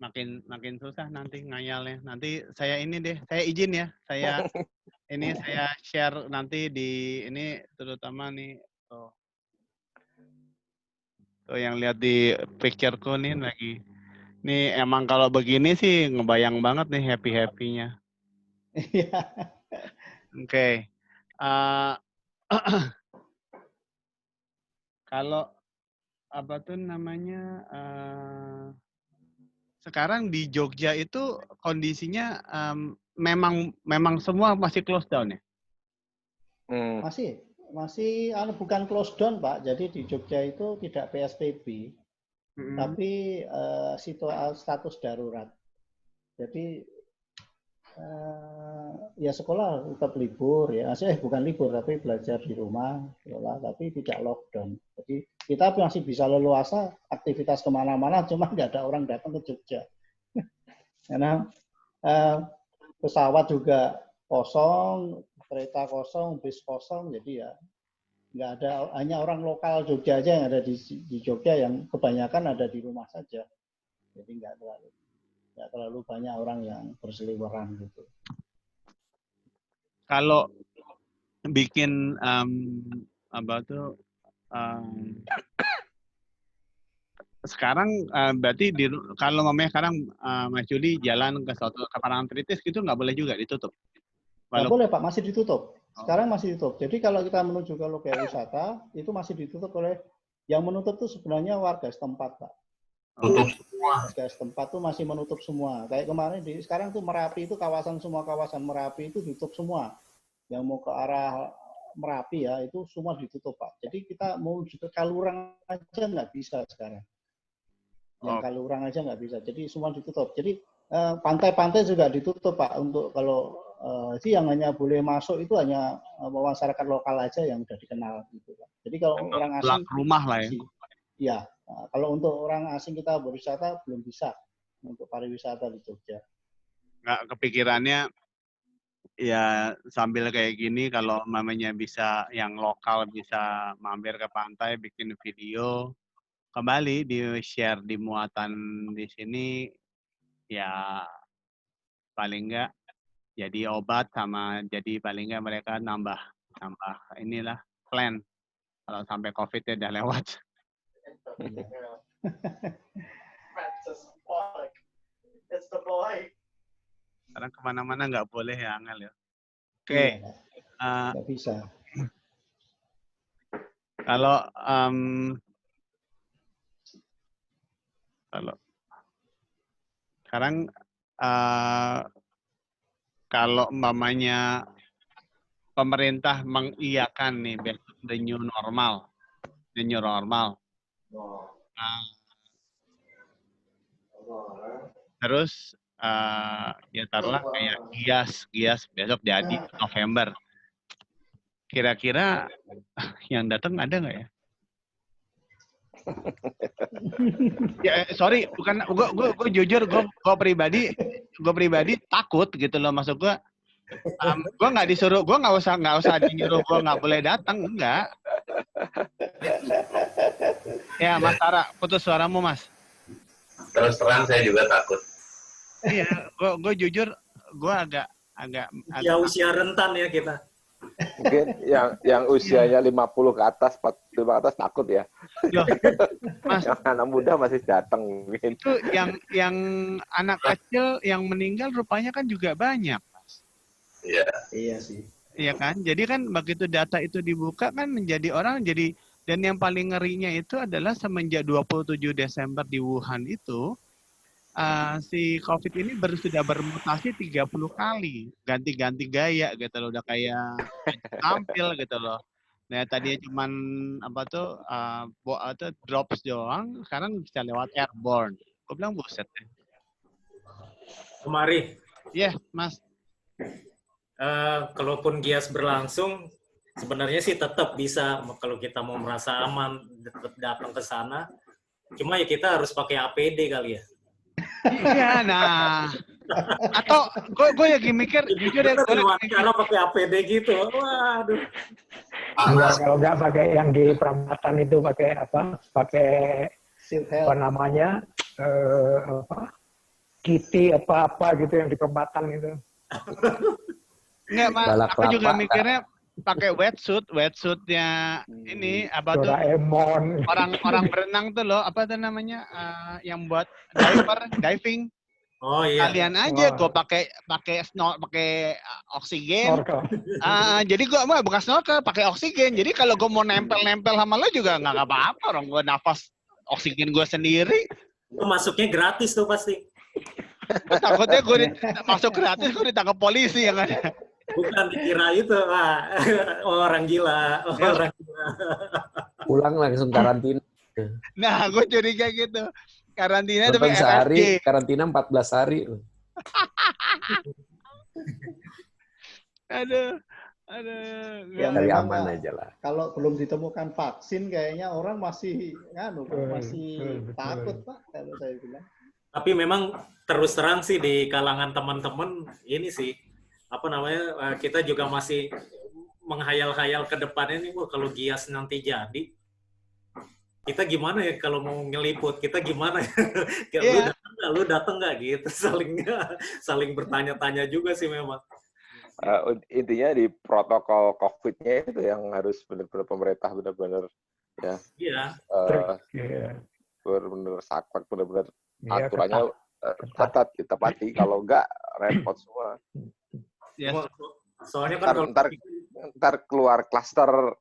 Makin susah nanti ngayalnya. Nanti saya saya izin ya. Saya share nanti di ini terutama nih. Tuh yang lihat di picture-ku nih lagi. Nih emang kalau begini sih ngebayang banget nih happy-happy-nya. Iya. Oke. Kalau apa tuh namanya sekarang di Jogja itu kondisinya memang semua masih close down ya? Masih bukan close down, Pak. Jadi di Jogja itu tidak PSBB. Tapi status darurat. Jadi ya sekolah tetap libur ya. Bukan libur tapi belajar di rumah, sekolah, tapi tidak lockdown. Jadi kita masih bisa leluasa aktivitas kemana-mana, cuma nggak ada orang datang ke Jogja. Karena pesawat juga kosong, kereta kosong, bis kosong, jadi ya nggak ada, hanya orang lokal Jogja aja yang ada di Jogja yang kebanyakan ada di rumah saja. Jadi nggak terlalu banyak orang yang berseliweran gitu. Kalau bikin sekarang berarti kalau ngomongnya sekarang Mas Juli jalan ke Parangtritis gitu nggak boleh juga ditutup? Nggak boleh Pak, masih ditutup. Sekarang masih ditutup. Jadi kalau kita menuju ke lokal wisata, itu masih ditutup oleh, yang menutup itu sebenarnya warga setempat Pak. Tutup semua. Warga setempat tuh masih menutup semua. Kayak kemarin, sekarang tuh Merapi itu semua kawasan Merapi itu ditutup semua. Yang mau ke arah Merapi ya, itu semua ditutup Pak. Jadi kita mau ke Kalurang aja nggak bisa sekarang. Yang Kalurang aja nggak bisa. Jadi semua ditutup. Jadi pantai-pantai juga ditutup Pak. Untuk kalau itu yang hanya boleh masuk itu hanya masyarakat lokal aja yang udah dikenal gitu Pak. Jadi kalau orang asing rumah lah ya. Iya. Kalau untuk orang asing kita berwisata belum bisa untuk pariwisata di Jogja. Nggak kepikirannya ya sambil kayak gini kalau mamanya bisa yang lokal bisa mampir ke pantai bikin video kembali di share di muatan di sini ya paling enggak jadi obat sama jadi paling enggak mereka nambah inilah plan kalau sampai COVID udah lewat. Sekarang kemana-mana nggak boleh ya Angel ya. Oke. Nggak bisa. Kalau sekarang kalau umpamanya pemerintah mengiyakan nih besok the new normal. Terus ya taruhlah kayak Gias besok jadi November. Kira-kira yang datang ada nggak ya? Ya sorry, bukan gue jujur gue pribadi takut gitu loh, maksud gue. Gue nggak disuruh, gue nggak usah dinyuruh gue nggak boleh datang, enggak. Ya Mas Tara, putus suaramu Mas. Terus terang saya juga takut. Iya, gue jujur, gue agak usia rentan ya kita. Mungkin yang usianya 50 ke atas, 45 ke atas takut ya. Loh, Mas, yang anak muda masih datang mungkin. Itu yang anak kecil yang meninggal rupanya kan juga banyak, Mas. Iya. Iya sih. Iya kan? Jadi kan begitu data itu dibuka kan menjadi orang jadi, dan yang paling ngerinya itu adalah semenjak 27 Desember di Wuhan itu si COVID ini sudah bermutasi 30 kali, ganti-ganti gaya gitu loh, udah kayak tampil gitu loh. Nah tadinya cuman drops doang, sekarang bisa lewat airborne. Gue bilang buset deh. Kemari. Iya, Mas. Kalaupun Gias berlangsung, sebenarnya sih tetap bisa kalau kita mau merasa aman tetap datang ke sana. Cuma ya kita harus pakai APD kali ya. Iya, nah. Atau gue lagi mikir, jujur ya, cara pakai APD gitu. Waduh. Kalau nggak pakai yang di Pramatan itu pakai apa? Pakai apa namanya? Kitty apa gitu yang di Pramatan itu. Enggak, Mas. Aku juga mikirnya pakai wetsuitnya ini apa tuh? Doraemon. Orang berenang tuh loh, apa tuh namanya? Yang buat diving. Oh iya. Kalian aja gue pakai oksigen. Jadi gue bukan snorkel, pakai oksigen. Jadi kalau gue mau nempel sama lo juga nggak apa-apa, orang gue nafas oksigen gue sendiri. Itu masuknya gratis tuh pasti. Takutnya gue masuk gratis, gue ditangkap polisi yang ada. Bukan dikira itu, orang gila. Pulang langsung karantina. Nah, gue curiga gitu. Karantina tapi sehari, karantina 14 hari. Aduh. Ya, dari aman aja lah. Kalau belum ditemukan vaksin, kayaknya orang masih takut Pak, kalau saya bilang. Tapi memang terus terang sih di kalangan teman-teman ini sih, kita juga masih menghayal-hayal ke depannya nih, kalau Gias nanti jadi, kita gimana ya kalau mau ngeliput, kita gimana ya? Lu datang nggak gitu, saling bertanya-tanya juga sih memang. Intinya di protokol COVID-nya itu yang harus benar-benar pemerintah benar-benar ya. Iya. Benar-benar saklek, benar-benar aturannya ketat ditepati, kalau enggak repot semua. Yes. Soalnya kan kalau ntar keluar klaster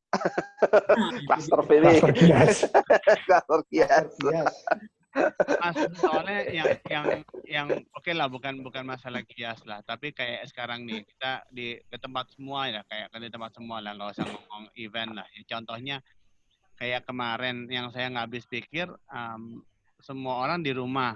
klaster ini. Klaster kias. Mas, soalnya yang oke lah, bukan masalah kias lah, tapi kayak sekarang nih kita ke tempat semua ya, kayak di tempat semua lah, nggak usah ngomong event lah. Ya, contohnya kayak kemarin yang saya nggak habis pikir, semua orang di rumah,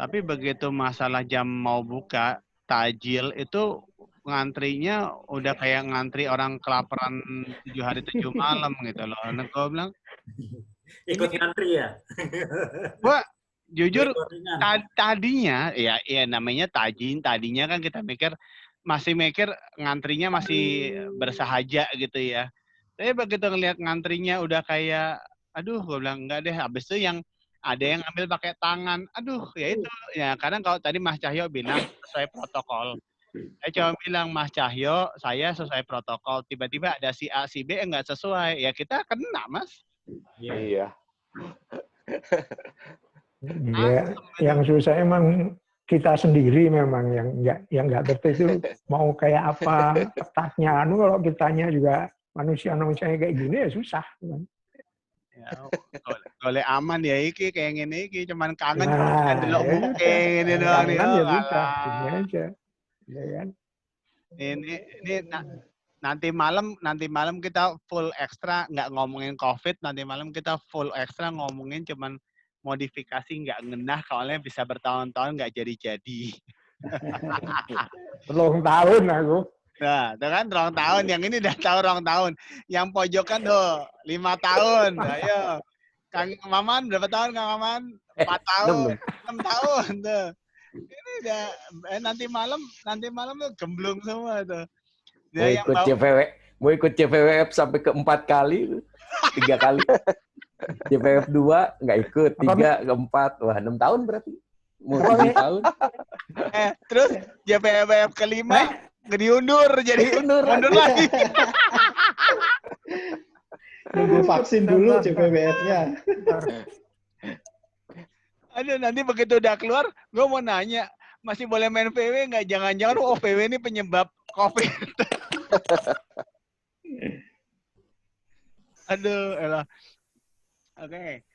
tapi begitu masalah jam mau buka tajil itu ngantrinya udah kayak ngantri orang kelaparan 7 hari 7 malam gitu loh. Nah, gue bilang ikut ngantri ya. Gua jujur tadinya ya namanya tadinya kan kita masih mikir ngantrinya masih bersahaja gitu ya. Tapi begitu ngelihat ngantrinya udah kayak aduh, gue bilang enggak deh, habis itu yang ada yang ambil pakai tangan. Aduh, ya itu ya, kadang kalau tadi Mas Cahyo bilang sesuai protokol. Saya cuma bilang, Mas Cahyo, saya sesuai protokol. Tiba-tiba ada si A, si B enggak sesuai. Ya kita kena, Mas. Iya. Ya, yang susah emang kita sendiri memang yang nggak ngerti itu mau kayak apa ketatnya. Kalau kitanya juga manusia kayak gini ya susah. Ya, boleh aman ya iki kayak gini iki cuman kangen nah, delok muke ini doang nih. Kangen ya sudah, ini aja. Ya kan? Ini nanti malam kita full ekstra nggak ngomongin COVID, nanti malam kita full ekstra ngomongin cuman modifikasi nggak ngenah, soalnya bisa bertahun-tahun nggak jadi-jadi. Belum tahun aku. Nah, itu kan rong tahun, yang ini udah tahu rong tahun. Yang pojokan tuh 5 tahun. Ayo. Kang Maman berapa tahun Kang Maman? 4 tahun, 6 tahun tuh. Ini udah nanti malam tuh gemblung semua tuh. Dia Mau ikut CVWF sampai ke 4 kali, 3 kali. CVWF 2 nggak ikut, 3 ke 4, wah 6 tahun berarti. Mau 7 tahun. Terus CVWF kelima diundur, jadi mundur lagi. Nunggu vaksin dulu CPWF-nya. Aduh, nanti begitu udah keluar, gue mau nanya, masih boleh main VW nggak? Jangan-jangan VW ini penyebab COVID. Aduh, elah. Oke.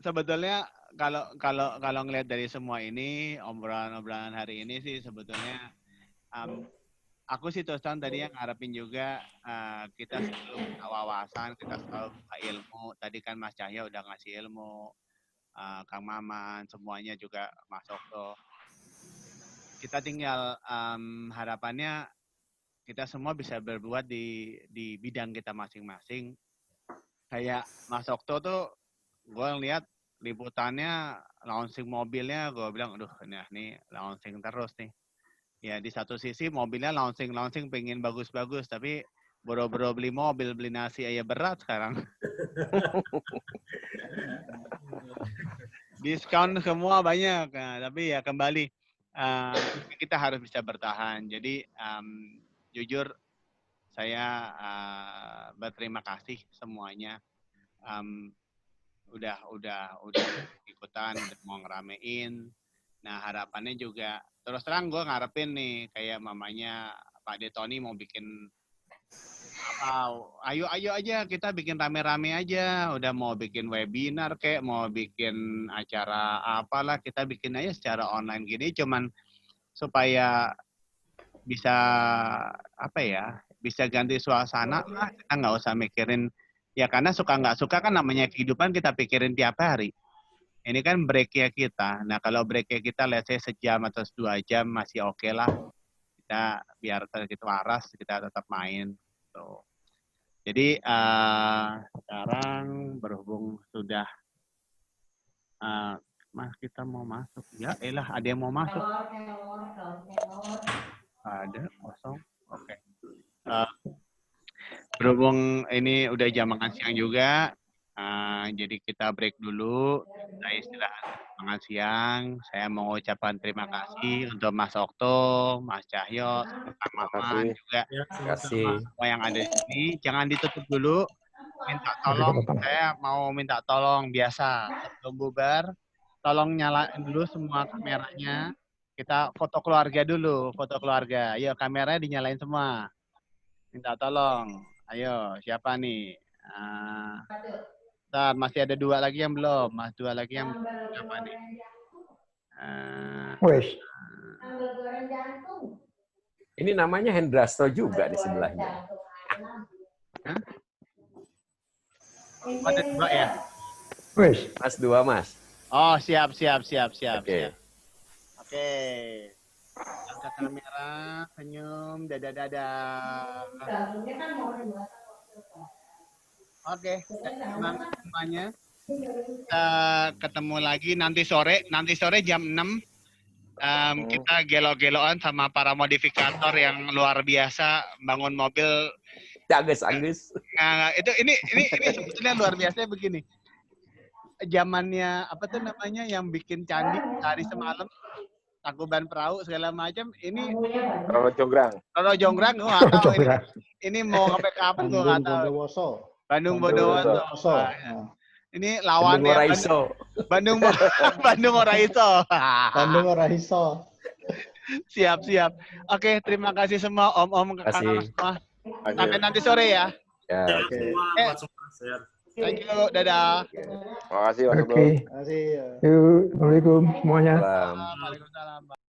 Sebetulnya kalau ngelihat dari semua ini, obrolan hari ini sih sebetulnya aku sih terus terang tadi yang ngarepin juga kita selalu wawasan, kita selalu ilmu. Tadi kan Mas Cahyo udah ngasih ilmu, Kang Maman, semuanya juga Mas Okto. Kita tinggal harapannya kita semua bisa berbuat di bidang kita masing-masing. Kayak Mas Okto tuh, gue ngeliat liputannya, launching mobilnya, gue bilang, aduh ini launching terus nih. Ya di satu sisi mobilnya launching pengen bagus-bagus, tapi boro-boro beli mobil, beli nasi aja berat sekarang. Diskon semua banyak, nah, tapi ya kembali kita harus bisa bertahan. Jadi jujur saya berterima kasih semuanya. Udah ikutan, udah mau ngeramein. Nah harapannya juga terus terang gue ngarepin nih kayak mamanya Pak Detoni mau bikin apa, ayo aja kita bikin rame-rame aja, udah mau bikin webinar kayak mau bikin acara apalah, kita bikin aja secara online gini, cuman supaya bisa apa ya, bisa ganti suasana lah, kita nggak usah mikirin ya, karena suka nggak suka kan namanya kehidupan kita pikirin tiap hari. Ini kan break-nya kita. Nah, kalau break-nya kita, let's say sejam atau 2 jam masih oke lah. Kita biar sedikit waras, kita tetap main. So, jadi sekarang berhubung sudah kita mau masuk. Ya, ada yang mau masuk. Ada, kosong. Oke. Berhubung ini udah jam makan siang juga, jadi kita break dulu, kita istirahat makan siang. Saya mau ucapkan terima kasih untuk Mas Okto, Mas Cahyo, Kang Maman juga. Terima kasih. Semua yang ada di sini, jangan ditutup dulu. Minta tolong, saya mau minta tolong biasa sebelum bubar, tolong nyalain dulu semua kameranya. Kita foto keluarga dulu, foto keluarga. Ayo kameranya dinyalain semua. Minta tolong. Ayo, siapa nih? Ntar, masih ada 2 lagi yang belum. Mas 2 lagi yang belum. Siapa nih? Wes. Ini namanya Hendrasto juga di sebelahnya. Hah? Ada 2 ya? Wes. Mas 2, Mas. Oh, siap. Oke. Oke. Angkat kamera, senyum, dadah. Oke, semangat semuanya. Kita ketemu lagi nanti sore jam 6. Kita gelo-geloan sama para modifikator yang luar biasa bangun mobil. Agus. Nah, ini sebetulnya luar biasa begini. Zamannya apa tuh namanya yang bikin candi hari semalam, Tangkuban Perahu segala macam. Ini Roro Jonggrang, gue nggak tahu ini mau sampai kapan gue nggak tahu. Bandung Bondowoso. Ini lawannya Bandung Oraiso. Siap. Oke, terima kasih semua om kakak semua. Sampai nanti sore ya. Ya. Thank you, dadah. Terima kasih, Mas. Oke. Assalamualaikum semuanya. Waalaikumsalam.